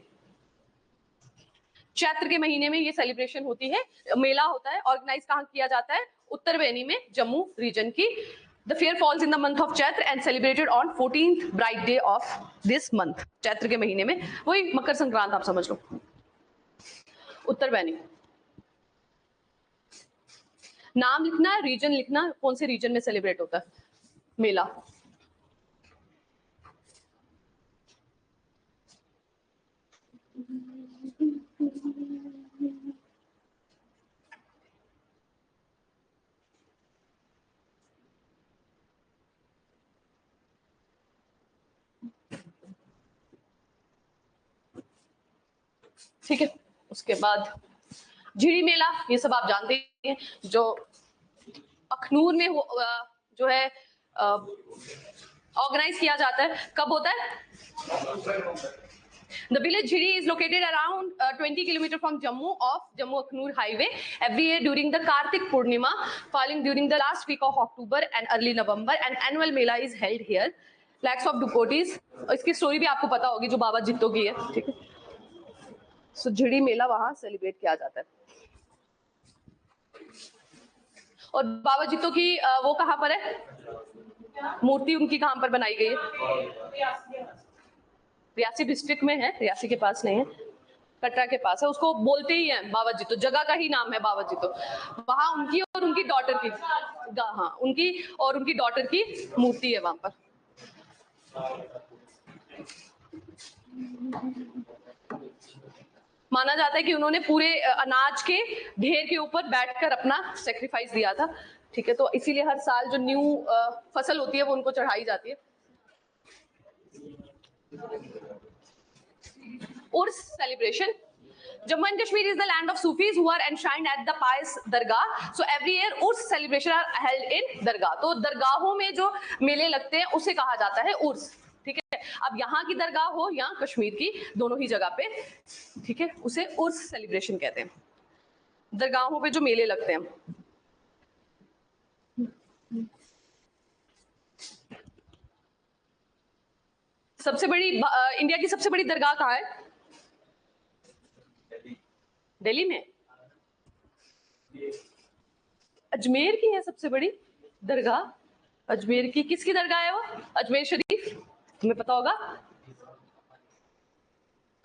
चैत्र के महीने में ये सेलिब्रेशन होती है, मेला होता है, ऑर्गेनाइज कहाँ किया जाता है, उत्तर बैनी में, जम्मू रीजन की। The fair falls in the month of Chaitra and celebrated on 14th bright day of this month. Chaitra के महीने में, वही मकर संक्रांत आप समझ लो। उत्तर बैनी, नाम लिखना, रीजन लिखना, कौन से रीजन में सेलिब्रेट होता है मेला। ठीक है, उसके बाद झिड़ी मेला, ये सब आप जानते हैं, जो अखनूर में जो है ऑर्गेनाइज किया जाता है। कब होता है? The village Jhiri is located around 20 km from Jammu of Jammu-Akhnur highway. Every year during the Kartik Purnima, falling during the last week of October and early November, an annual mela is held here. Lakhs of devotees, इसकी story भी आपको पता होगी जो बाबा जित्तो की है, ठीक है। सो झिड़ी मेला वहां सेलिब्रेट किया जाता है। और बाबा जित्तो की वो कहाँ पर है, मूर्ति उनकी कहाँ पर बनाई गई है? रियासी डिस्ट्रिक्ट में है, रियासी के पास नहीं है, कटरा के पास है। उसको बोलते ही हैं बाबा जित्तो, जगह का ही नाम है बाबा जित्तो। वहां उनकी और उनकी डॉटर की, हाँ, उनकी और उनकी डॉटर की मूर्ति है वहां पर। माना जाता है कि उन्होंने पूरे अनाज के ढेर के ऊपर बैठकर अपना सेक्रीफाइस दिया था, ठीक है। तो इसीलिए हर साल जो न्यू फसल होती है वो उनको चढ़ाई जाती है। उर्स celebration, Jammu and Kashmir is the land of Sufis who are enshrined at the pious dargah. So every year Urs celebration are held in दरगाह। तो दरगाहों में जो मेले लगते हैं उसे कहा जाता है उर्स, ठीक है। अब यहाँ की दरगाह हो या कश्मीर की, दोनों ही जगह पे, ठीक है, उसे उर्स सेलिब्रेशन कहते हैं, दरगाहों पे जो मेले लगते हैं। सबसे बड़ी इंडिया की सबसे बड़ी दरगाह कहाँ है? दिल्ली में। अजमेर की है सबसे बड़ी दरगाह, अजमेर की। किसकी दरगाह है वो? अजमेर शरीफ, तुम्हें पता होगा।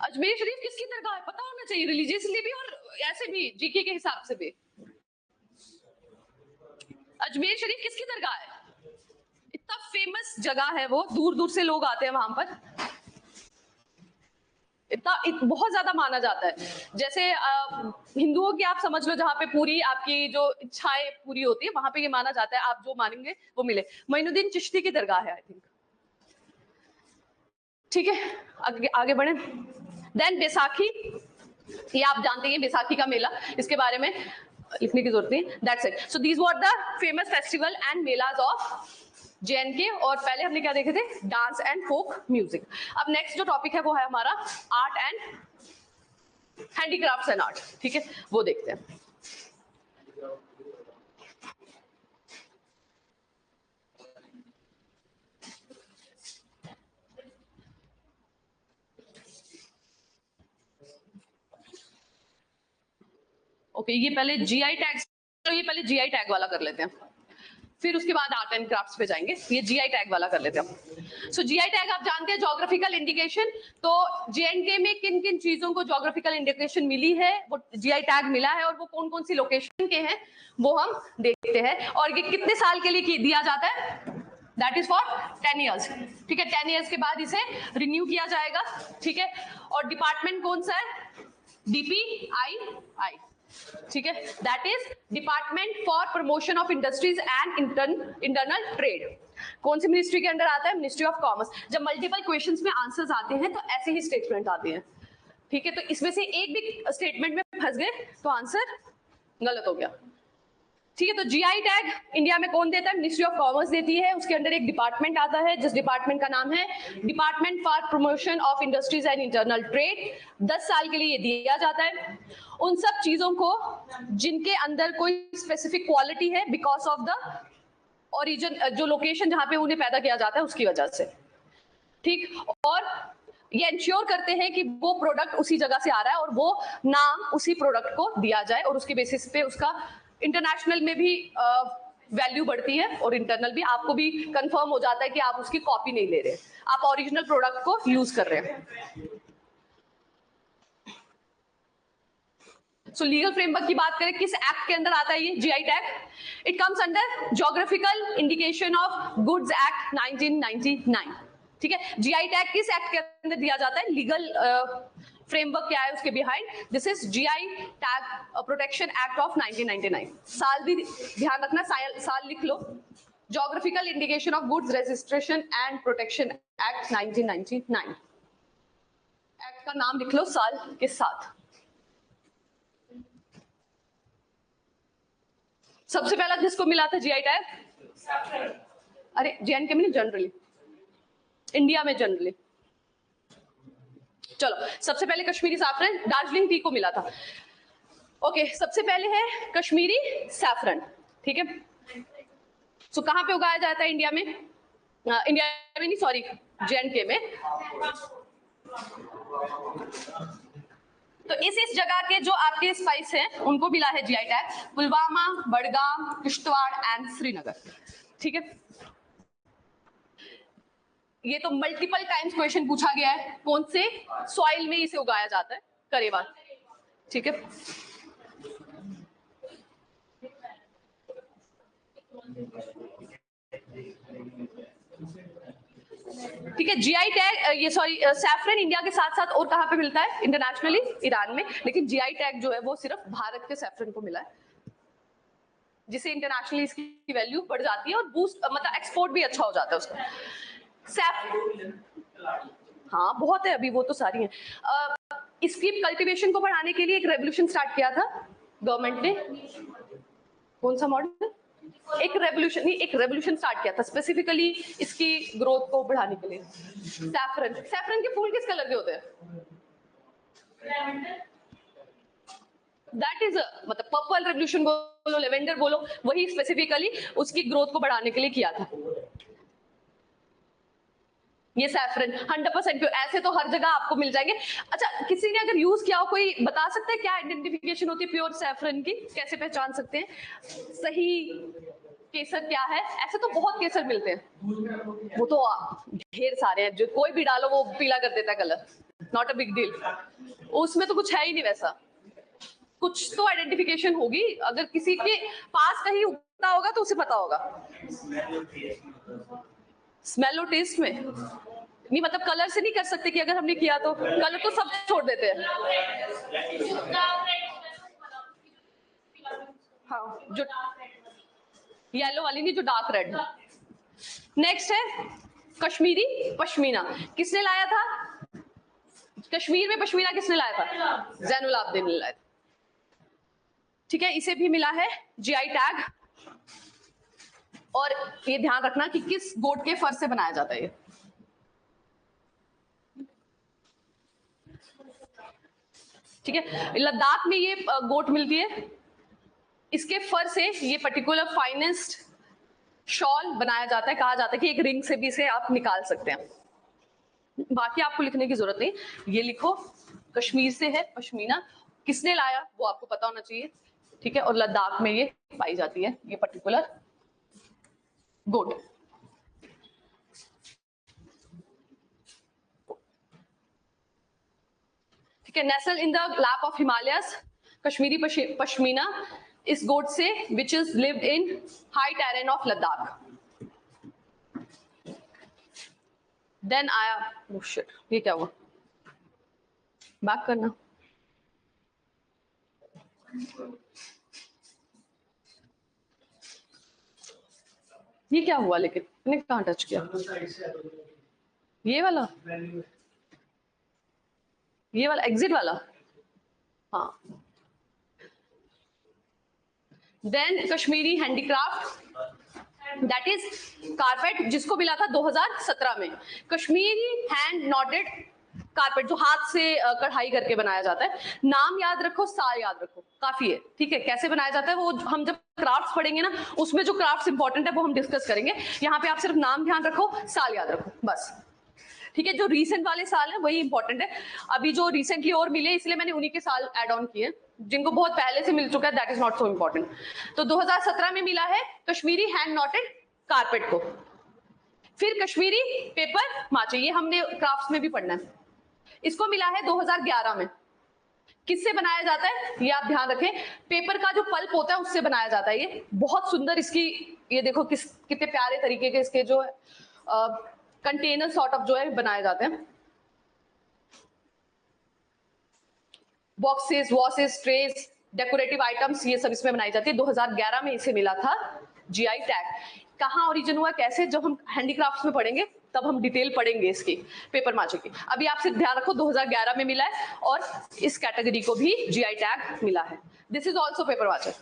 अजमेर शरीफ किसकी दरगाह है, पता होना चाहिए, रिलीजियसली भी और ऐसे भी जीके के हिसाब से भी। अजमेर शरीफ किसकी दरगाह है? इतना फेमस जगह है वो, दूर दूर से लोग आते हैं वहां पर, बहुत ज्यादा माना जाता है। जैसे हिंदुओं की आप समझ लो, जहाँ पे पूरी आपकी जो इच्छाएं पूरी होती है, वहां पे ये माना जाता है आप जो मानेंगे वो मिले। मोइनुद्दीन चिश्ती की दरगाह है आई थिंक, ठीक है, आगे बढ़े। देन बैसाखी, ये आप जानते हैं बैसाखी का मेला, इसके बारे में लिखने की जरूरत नहीं। That's it. So these were the famous festival and melas of JNK। और पहले हमने क्या देखे थे, डांस एंड फोक म्यूजिक। अब नेक्स्ट जो टॉपिक है वो है हमारा art and handicrafts and art. ठीक है, वो देखते हैं। ओके, ये पहले GI टैग, तो ये पहले GI टैग वाला कर लेते हैं, फिर उसके बाद आर्ट एंड क्राफ्ट्स पे जाएंगे। ये GI टैग वाला कर लेते हैं। सो GI टैग आप जानते हैं, ज्योग्राफिकल इंडिकेशन। तो JNK में किन किन चीजों को ज्योग्राफिकल इंडिकेशन मिली है, वो GI टैग मिला है, और वो कौन कौन सी लोकेशन के हैं वो हम देखते हैं। और ये कितने साल के लिए दिया जाता है, दैट इज फॉर 10 ईयर्स। ठीक है, 10 ईयर्स के बाद इसे रिन्यू किया जाएगा। ठीक है, और डिपार्टमेंट कौन सा है, DPII। ठीक है, that is department for promotion of industries and internal trade. कौन सी मिनिस्ट्री के अंदर आता है, मिनिस्ट्री ऑफ कॉमर्स। जब मल्टीपल क्वेश्चंस में आंसर्स आते हैं तो ऐसे ही स्टेटमेंट आते हैं। ठीक है, तो इसमें से एक भी स्टेटमेंट में फंस गए तो आंसर गलत हो गया। ठीक है, तो GI टैग इंडिया में कौन देता है, मिनिस्ट्री ऑफ कॉमर्स देती है। उसके अंदर एक डिपार्टमेंट आता है जिस डिपार्टमेंट का नाम है department for promotion of industries and internal trade. 10 साल के लिए ये दिया जाता है उन सब चीजों को जिनके अंदर कोई स्पेसिफिक क्वालिटी है बिकॉज ऑफ द ओरिजिन, जो लोकेशन जहां पे उन्हें पैदा किया जाता है उसकी वजह से। ठीक, और ये इंश्योर करते हैं कि वो प्रोडक्ट उसी जगह से आ रहा है और वो नाम उसी प्रोडक्ट को दिया जाए, और उसके बेसिस पे उसका इंटरनेशनल में भी वैल्यू बढ़ती है, और इंटरनल भी आपको भी कंफर्म हो जाता है कि आप उसकी कॉपी नहीं ले रहे, आप ओरिजिनल प्रोडक्ट को यूज कर रहे हैं। सो लीगल फ्रेमवर्क की बात करें, किस एक्ट के अंदर आता है ये GI tag, it comes under geographical indication of goods act 1999। ठीक है, GI टैग किस एक्ट के अंदर दिया जाता है, लीगल फ्रेमवर्क क्या है उसके behind, this is GI tag protection act of 1999। साल भी ध्यान रखना, साल लिख लो, geographical indication of goods registration and protection act 1999। Act का नाम लिख लो साल के साथ। सबसे पहला जिसको मिला था GI टैग, अरे JNK में नहीं, जनरली इंडिया में जनरली। चलो, सबसे पहले कश्मीरी सैफरन दार्जिलिंग टी को मिला था। ओके, सबसे पहले है कश्मीरी सैफरन। ठीक है, सो कहां पे उगाया जाता है इंडिया में, इंडिया में नहीं सॉरी JNK में। तो इस जगह के जो आपके स्पाइस हैं उनको मिला है GI tag, Pulwama, Budgam, Kishtwar and Srinagar. ठीक है, ये तो मल्टीपल टाइम्स क्वेश्चन पूछा गया है, कौन से सॉइल में इसे उगाया जाता है, करेवाल। ठीक है, ठीक है, GI टैग ये सॉरी सैफरन इंडिया के साथ साथ और कहां पे मिलता है इंटरनेशनली, ईरान में, लेकिन GI टैग जो है वो सिर्फ भारत के सैफरन को मिला है, जिससे इंटरनेशनली इसकी वैल्यू बढ़ जाती है और बूस्ट मतलब एक्सपोर्ट भी अच्छा हो जाता है उसका। हाँ बहुत है अभी, वो तो सारी है। इसकी कल्टीवेशन को बढ़ाने के लिए एक रेवोल्यूशन स्टार्ट किया था गवर्नमेंट ने। कौन सा मॉडल, एक रेवोल्यूशन स्टार्ट किया था स्पेसिफिकली इसकी ग्रोथ को बढ़ाने के लिए। सैफरन के फूल किस कलर के होते हैं, दैट इज मतलब पर्पल रेवोल्यूशन बोलो, लेवेंडर बोलो, वही स्पेसिफिकली उसकी ग्रोथ को बढ़ाने के लिए किया था ये सैफरन। 100% प्योर, ऐसे तो हर जगह आपको मिल जाएंगे। अच्छा, किसी ने अगर यूज किया हो, कोई बता सकता है क्या आइडेंटिफिकेशन होती है प्योर सैफरन की, कैसे पहचान सकते हैं सही केसर क्या है? ऐसे तो बहुत केसर मिलते हैं, वो तो ढेर सारे हैं, जो कोई भी डालो वो पीला कर देता है colour, not a big deal, उसमें तो कुछ है ही नहीं वैसा। कुछ तो आइडेंटिफिकेशन होगी, अगर किसी के पास कहीं उगता होगा तो उसे पता होगा। स्मेल और टेस्ट में नहीं, मतलब कलर से नहीं कर सकते कि अगर हमने किया तो, कलर तो सब छोड़ देते हैं। हाँ, जो येलो वाली नहीं, जो डार्क रेड। नेक्स्ट है कश्मीरी पश्मीना किसने लाया था? कश्मीर में पश्मीना किसने लाया था? जैनुल आबदीन ने लाया था। ठीक है, इसे भी मिला है जीआई टैग। और ये ध्यान रखना कि किस गोट के फर से बनाया जाता है ये। ठीक है, लद्दाख में ये गोट मिलती है, इसके फर से ये पर्टिकुलर फाइनेस्ट शॉल बनाया जाता है। कहा जाता है कि एक रिंग से भी इसे आप निकाल सकते हैं। बाकी आपको लिखने की जरूरत नहीं, ये लिखो कश्मीर से है पश्मीना, किसने लाया वो आपको पता होना चाहिए। ठीक है, और लद्दाख में ये पाई जाती है ये पर्टिकुलर गोट। ठीक है, nestle in the lap of Himalayas, Kashmiri pashmina इस गोट से which is lived in high terrain of Ladakh. Then आया, ओह शिट, ये क्या हुआ? बैक करना। ये क्या हुआ? लेकिन मैंने कहाँ टच किया? ये वाला एग्जिट वाला। हाँ, then Kashmiri handicraft that is carpet, जिसको मिला था 2017 में। कश्मीरी हैंड नॉटेड कारपेट, जो हाथ से कढ़ाई करके बनाया जाता है। नाम याद रखो, साल याद रखो, काफी है। ठीक है, कैसे बनाया जाता है वो हम जब क्राफ्ट्स पढ़ेंगे ना, उसमें जो क्राफ्ट्स इंपॉर्टेंट है वो हम डिस्कस करेंगे। यहाँ पे आप सिर्फ नाम ध्यान रखो, साल याद रखो, बस। ठीक है, जो रीसेंट वाले साल है वही इंपॉर्टेंट है। अभी जो रिसेंटली और मिले इसलिए मैंने उन्हीं के साल एड ऑन किए, जिनको बहुत पहले से मिल चुका है that is not so important. तो 2017 में मिला है कश्मीरी हैंड नॉटेड कारपेट को। फिर कश्मीरी पेपर माचे, ये हमने क्राफ्ट्स में भी पढ़ना है। इसको मिला है 2011 में। किससे बनाया जाता है ये आप ध्यान रखें, पेपर का जो पल्प होता है उससे बनाया जाता है। ये बहुत सुंदर, इसकी ये देखो कितने प्यारे तरीके के इसके जो कंटेनर सॉर्ट ऑफ जो है बनाए जाते हैं। बॉक्सेस, वॉसेस, ट्रेस, डेकोरेटिव आइटम्स, ये सब इसमें बनाई जाती है। 2011 में इसे मिला था जीआई टैग। कहाँ ओरिजिन हुआ, कैसे, जब हम हैंडीक्राफ्ट्स में पढ़ेंगे तब हम डिटेल पढ़ेंगे इसकी, पेपर माचे की। अभी आप सिर्फ ध्यान रखो 2011 में मिला है और इस कैटेगरी को भी जीआई टैग मिला है। दिस इज ऑल्सो पेपर वाचर।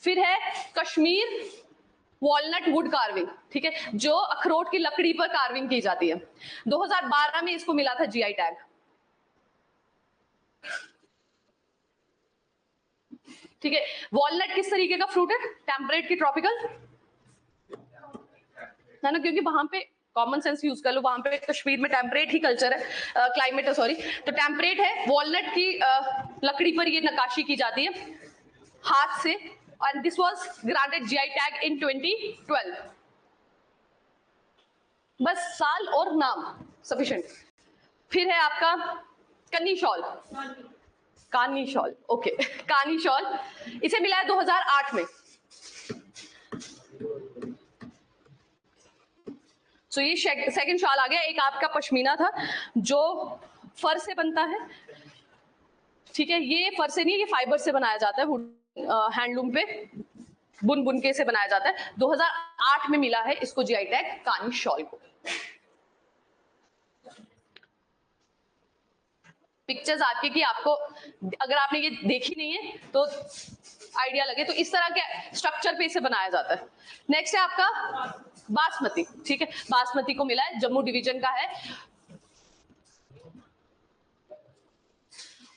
फिर है कश्मीर वॉलनट वुड कार्विंग। ठीक है, जो अखरोट की लकड़ी पर कार्विंग की जाती है। 2012 में इसको मिला था जीआई टैग। ठीक है, वॉलनट किस तरीके का फ्रूट है? टेम्परेट की ट्रॉपिकल है ना, क्योंकि वहां पे कॉमन सेंस यूज कर लो, वहां पे कश्मीर में टेम्परेट ही कल्चर है, क्लाइमेट है, सॉरी। तो टेम्परेट है, वॉलनट की लकड़ी पर ये नक्काशी की जाती है हाथ से, and this was granted GI tag in 2012। बस साल और नाम सफिशिएंट। फिर है आपका कन्नी शॉल, कानी शॉल, ओके, कानी शॉल, इसे मिला है 2008 में। सो ये सेकंड शॉल आ गया। एक आपका पश्मीना था जो फर से बनता है। ठीक है, ये फर से नहीं, ये फाइबर से बनाया जाता है, हैंडलूम पे बुन के से बनाया जाता है। 2008 में मिला है इसको जीआई टैग कानी शॉल को। पिक्चर्स आपके की आपको अगर आपने ये देखी नहीं है तो आइडिया लगे, तो इस तरह के स्ट्रक्चर पे इसे बनाया जाता है। नेक्स्ट है आपका बासमती। ठीक है, बासमती को मिला है, जम्मू डिवीजन का है।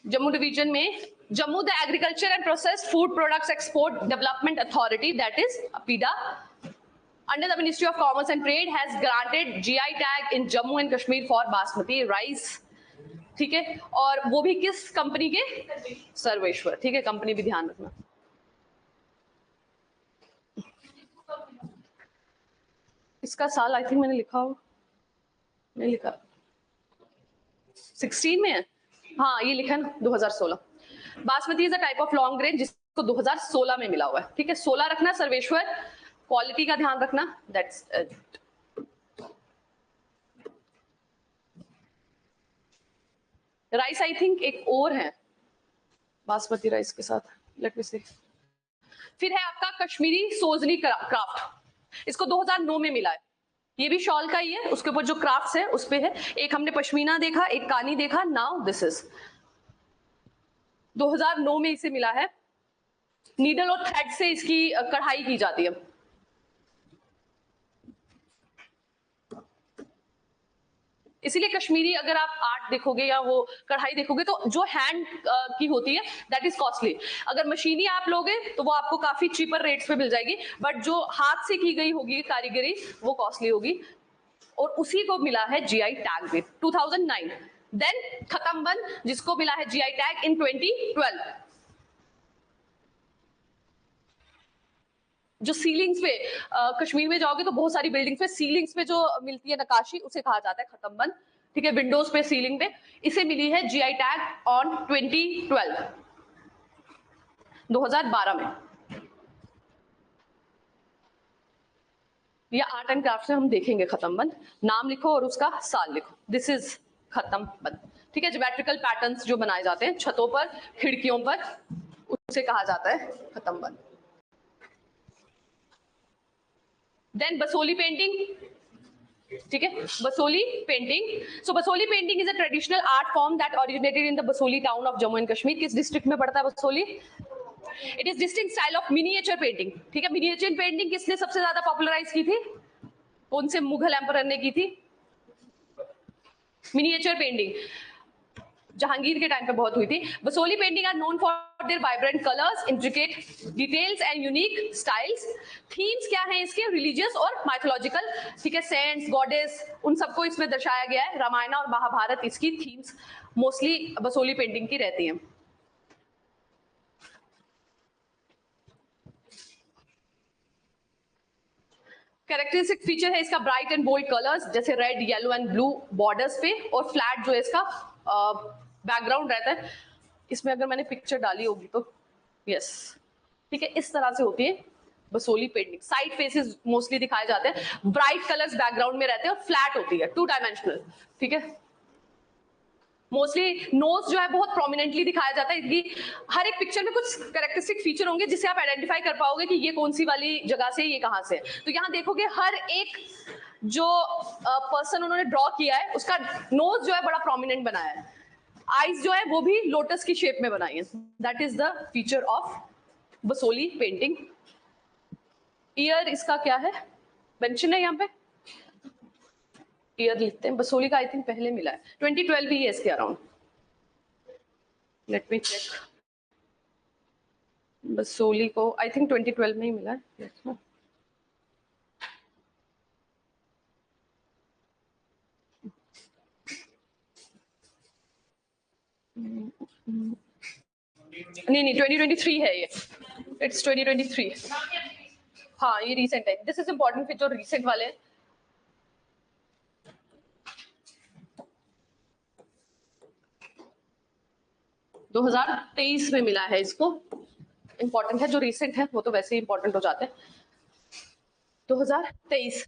जम्मू डिवीजन में Jammu the agriculture and processed food products export development authority that is APEDA under the Ministry of Commerce and Trade has granted GI tag in Jammu and Kashmir for basmati rice। ठीक है, और वो भी किस company के? सर्वेश्वर। ठीक है, कंपनी भी ध्यान रखना। इसका साल आई थिंक मैंने लिखा हो, नहीं लिखा, 16 में है। हाँ, ये लिखा है ना 2016। Basmati is a type of long grain जिसको 2016 में मिला हुआ है। ठीक है, 16 रखना सर्वेश्वर, क्वालिटी का ध्यान रखना, दैट्स राइस। आई थिंक एक और है बासमती राइस के साथ, लेट मी सी। फिर है आपका कश्मीरी सोजनी क्राफ्ट। इसको 2009 में मिला है। ये भी शॉल का ही है, उसके ऊपर जो क्राफ्ट्स है उस पे है। एक हमने पश्मीना देखा, एक कानी देखा, नाउ दिस इज 2009 में इसे मिला है। नीडल और थ्रेड से इसकी कढ़ाई की जाती है। इसीलिए कश्मीरी अगर आप आर्ट देखोगे या वो कढ़ाई देखोगे तो जो हैंड की होती है दैट इज कॉस्टली। अगर मशीनी आप लोगे तो वो आपको काफी चीपर रेट्स पे मिल जाएगी, बट जो हाथ से की गई होगी कारीगरी वो कॉस्टली होगी। और उसी को मिला है जीआई टैग भी 2009। देन खत्म बंद, जिसको मिला है जीआई टैग इन 2012। जो सीलिंग्स पे कश्मीर में जाओगे तो बहुत सारी बिल्डिंग्स पे सीलिंग्स पे जो मिलती है नकाशी उसे कहा जाता है खत्म बंद। ठीक है, विंडोज पे सीलिंग पे इसे मिली है जीआई टैग ऑन 2012 2012 में। या आर्ट एंड क्राफ्ट से हम देखेंगे खत्म बंद। नाम लिखो और उसका साल लिखो। दिस इज खत्म बंद। ठीक है, ज्योमेट्रिकल पैटर्न्स जो बनाए जाते हैं छतों पर, खिड़कियों पर, उसे कहा जाता है खत्म बंद। Then Basohli painting. ठीक है, Basohli painting. So Basohli painting is a traditional art form that originated in the Basohli town of Jammu and Kashmir. किस डिस्ट्रिक्ट में पड़ता है Basohli? It is distinct style of miniature painting. ठीक है, मिनिएचर पेंटिंग किसने सबसे ज्यादा पॉपुलराइज की थी? कौन से मुगल एम्परर ने की थी? मिनिएचर पेंटिंग जहांगीर के टाइम पे बहुत हुई थी। Basohli painting are known for their vibrant colours, intricate details and unique styles. Themes क्या हैं इसके? रिलीजियस और माइथोलॉजिकल। ठीक है, सेंट्स, गॉडेस, उन सबको इसमें दर्शाया गया है। रामायण और महाभारत इसकी थीम्स मोस्टली बसोली पेंटिंग की रहती हैं। कैरेक्टरिस्टिक फीचर है इसका ब्राइट एंड बोल्ड कलर्स, जैसे red, yellow and blue borders पे, और फ्लैट जो है इसका बैकग्राउंड रहता है। इसमें अगर मैंने पिक्चर डाली होगी तो यस, ठीक है, इस तरह से होती है Basohli painting. Side faces mostly दिखाए जाते हैं, ब्राइट कलर्स बैकग्राउंड में रहते हैं और फ्लैट होती है, 2 डायमेंशनल। ठीक है, मोस्टली नोज जो है बहुत प्रोमिनेंटली दिखाया जाता है। कि हर एक पिक्चर में कुछ कैरेक्टरिस्टिक फीचर होंगे जिससे आप आइडेंटिफाई कर पाओगे कि ये कौन सी वाली जगह से, ये कहां से। तो यहाँ देखोगे हर एक जो पर्सन उन्होंने ड्रॉ किया है उसका नोज जो है बड़ा प्रोमिनेंट बनाया है। आईज जो है वो भी लोटस की शेप में बनाई है। That is the feature of Basoli painting. Year इसका क्या है मेंशन है यहाँ पे? ईयर लिखते हैं। बसोली का आई थिंक पहले मिला है, 2012 ही है इसके around. Let me check. Basohli को आई थिंक 2012 में ही मिला है। नहीं 2023 है ये। इट्स 2023। हाँ ये रिसेंट है। This is important feature recent वाले। दो 2023 में मिला है इसको। इंपॉर्टेंट है, जो रिसेंट है वो तो वैसे ही इंपॉर्टेंट हो जाते हैं। 2023।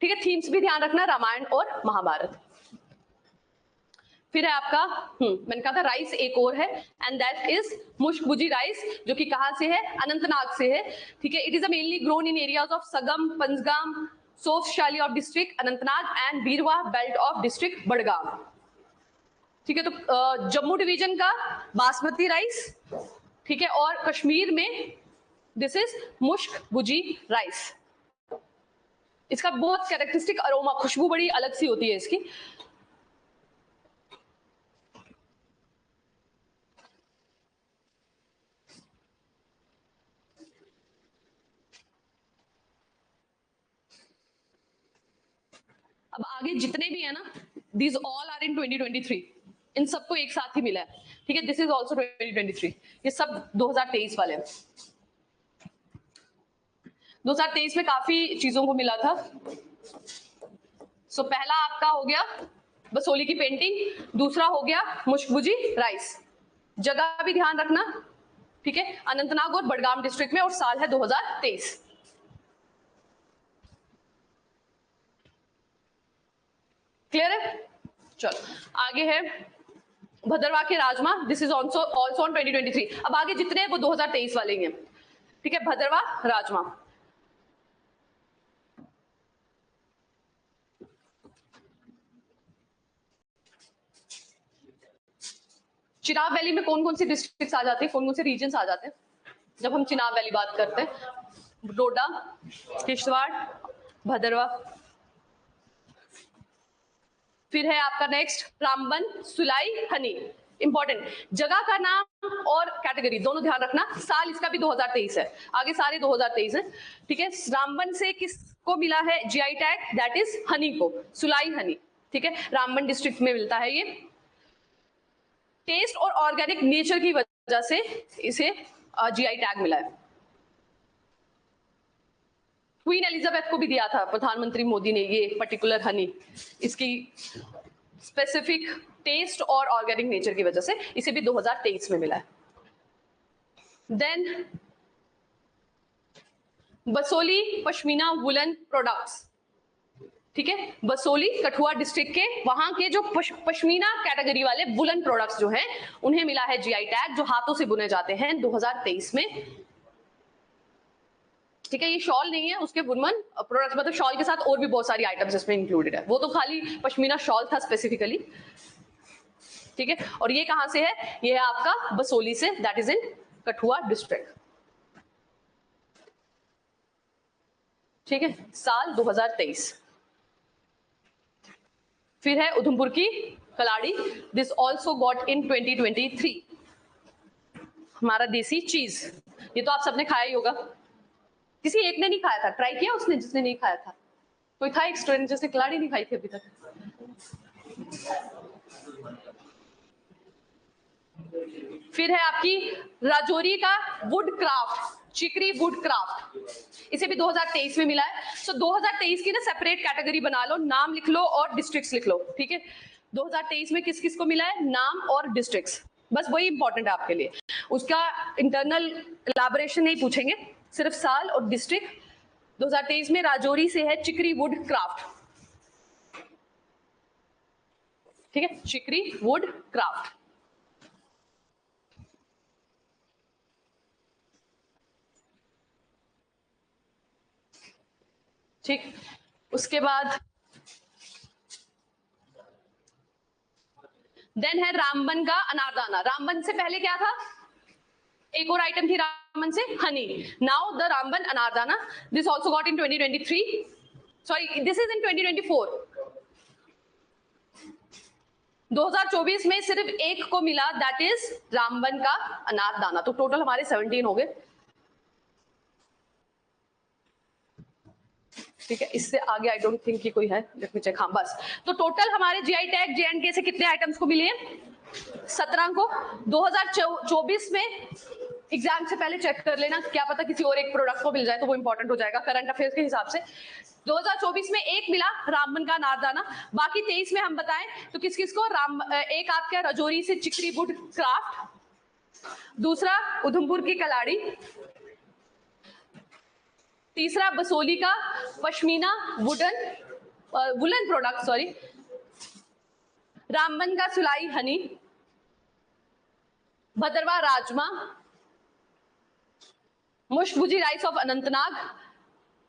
ठीक है, थीम्स भी ध्यान रखना, रामायण और महाभारत। फिर है आपका मैंने कहा था राइस एक और है, एंड दैट इज मुश्कबुजी राइस, जो कि कहां से है? अनंतनाग से है। ठीक है, it is mainly grown in areas of Sagam, Panzgam, Sofshali of district Anantnag and Beerwa belt of district Budgam. ठीक है, तो जम्मू डिवीजन का बासमती राइस, ठीक है, और कश्मीर में दिस इज मुश्कबुजी राइस। इसका बहुत कैरेक्टरिस्टिक अरोमा, खुशबू बड़ी अलग सी होती है इसकी। अब आगे जितने भी है ना, दीज ऑल आर इन 2023। इन सबको एक साथ ही मिला है। ठीक है, दिस इज ऑल्सो 2023। ये सब 2023 वाले हैं। 2023 में काफी चीजों को मिला था। सो पहला आपका हो गया बसोली की पेंटिंग, दूसरा हो गया मुश्कबुजी राइस। जगह भी ध्यान रखना, ठीक है, अनंतनाग और बड़गाम डिस्ट्रिक्ट में, और साल है 2023। क्लियर है? चलो आगे है भद्रवाह के rajma. This is also on 2023। अब आगे जितने हैं वो 2023 वाले ही हैं। ठीक है, भद्रवाह राजमा। चिनाब वैली में कौन कौन सी डिस्ट्रिक्ट्स आ जाती है, कौन कौन से रीजन्स आ जाते हैं जब हम चिनाब वैली बात करते हैं? डोडा, किश्तवाड़, भदरवा। फिर है आपका नेक्स्ट रामबन, सुलाई, हनी। इंपॉर्टेंट जगह का नाम और कैटेगरी दोनों ध्यान रखना। साल इसका भी 2023 है, आगे सारे 2023 है, ठीक है। रामबन से किसको मिला है GI tag? That is Honey को, सुलाई हनी, ठीक है। रामबन डिस्ट्रिक्ट में मिलता है ये। टेस्ट और ऑर्गेनिक नेचर की वजह से इसे जीआई टैग मिला है। क्वीन एलिजाबेथ को भी दिया था प्रधानमंत्री मोदी ने ये पर्टिकुलर हनी, इसकी स्पेसिफिक टेस्ट और ऑर्गेनिक नेचर की वजह से इसे भी 2023 में मिला है। Then Basohli pashmina woollen products, ठीक है। बसोली कठुआ डिस्ट्रिक्ट के वहां के जो पश्मीना कैटेगरी वाले वुलन प्रोडक्ट्स जो हैं उन्हें मिला है जीआई टैग, जो हाथों से बुने जाते हैं 2023 में, ठीक है। ये शॉल नहीं है, उसके वुलन प्रोडक्ट्स, मतलब शॉल के साथ और भी बहुत सारी आइटम्स इसमें इंक्लूडेड है, वो तो खाली पश्मीना शॉल था स्पेसिफिकली, ठीक है। और ये कहां से है? ये है आपका बसोली से, that is in Kathua district, ठीक है। साल 2023। फिर है उधमपुर की कलाड़ी, दिस ऑल्सो गॉट इन 2023। हमारा देसी चीज, ये तो आप सबने खाया ही होगा, किसी एक ने नहीं खाया था, ट्राई किया उसने जिसने नहीं खाया था? कोई था एक स्टूडेंट जिसने कलाड़ी नहीं खाई थी अभी तक? फिर है आपकी राजौरी का वुड क्राफ्ट, चिकरी वुड क्राफ्ट, इसे भी 2023 में मिला है। सो 2023 की ना सेपरेट कैटेगरी बना लो, नाम लिख लो और डिस्ट्रिक्ट्स लिख लो, ठीक है। 2023 में किस किस को मिला है? नाम और डिस्ट्रिक्ट्स, बस वही इंपॉर्टेंट है आपके लिए, उसका इंटरनल इलैबोरेशन नहीं पूछेंगे, सिर्फ साल और डिस्ट्रिक्ट। 2023 में राजौरी से है चिकरी वुड क्राफ्ट, ठीक है, चिकरी वुड क्राफ्ट। ठीक, उसके बाद देन है रामबन का अनारदाना। रामबन से पहले क्या था? एक और आइटम थी रामबन से, Honey. Now the Ramban anardana, this also got in 2023, sorry this is in 2024। 2024 में सिर्फ एक को मिला, दैट इज रामबन का अनारदाना, तो टोटल हमारे 17 हो गए, ठीक है। इससे आगे आई डोंट थिंक कि कोई है, लेट मी चेक। हाँ बस, तो टोटल हमारे जीआई टैग जेएंडके से कितने आइटम्स को मिले हैं? 17 को। 2024 में एग्जाम से पहले चेक कर लेना, क्या पता किसी और एक प्रोडक्ट को मिल जाए तो वो इंपॉर्टेंट हो जाएगा करंट अफेयर्स के हिसाब से। 2024 में एक मिला रामबन का अनारदाना, बाकी 23 में हम बताएं तो किस किस को? एक आपके राजौरी से चिकरी वुड क्राफ्ट, दूसरा उधमपुर की कलाड़ी, तीसरा बसोली का pashmina woolen product, sorry, Ramban का Sulai honey, Bhaderwah rajma, Mushkbudji rice of Anantnag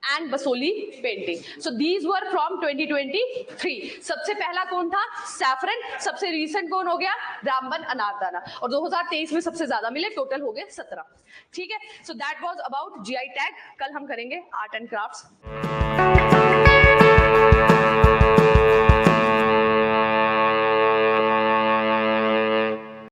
and Basohli painting. So these were from 2023। सबसे पहला कौन था? सैफरन। सबसे रीसेंट कौन हो गया? रामबन अनारदाना। और 2023 में सबसे ज्यादा मिले, टोटल हो गए 17, ठीक है। So that was about GI tag. कल हम करेंगे आर्ट एंड क्राफ्ट्स।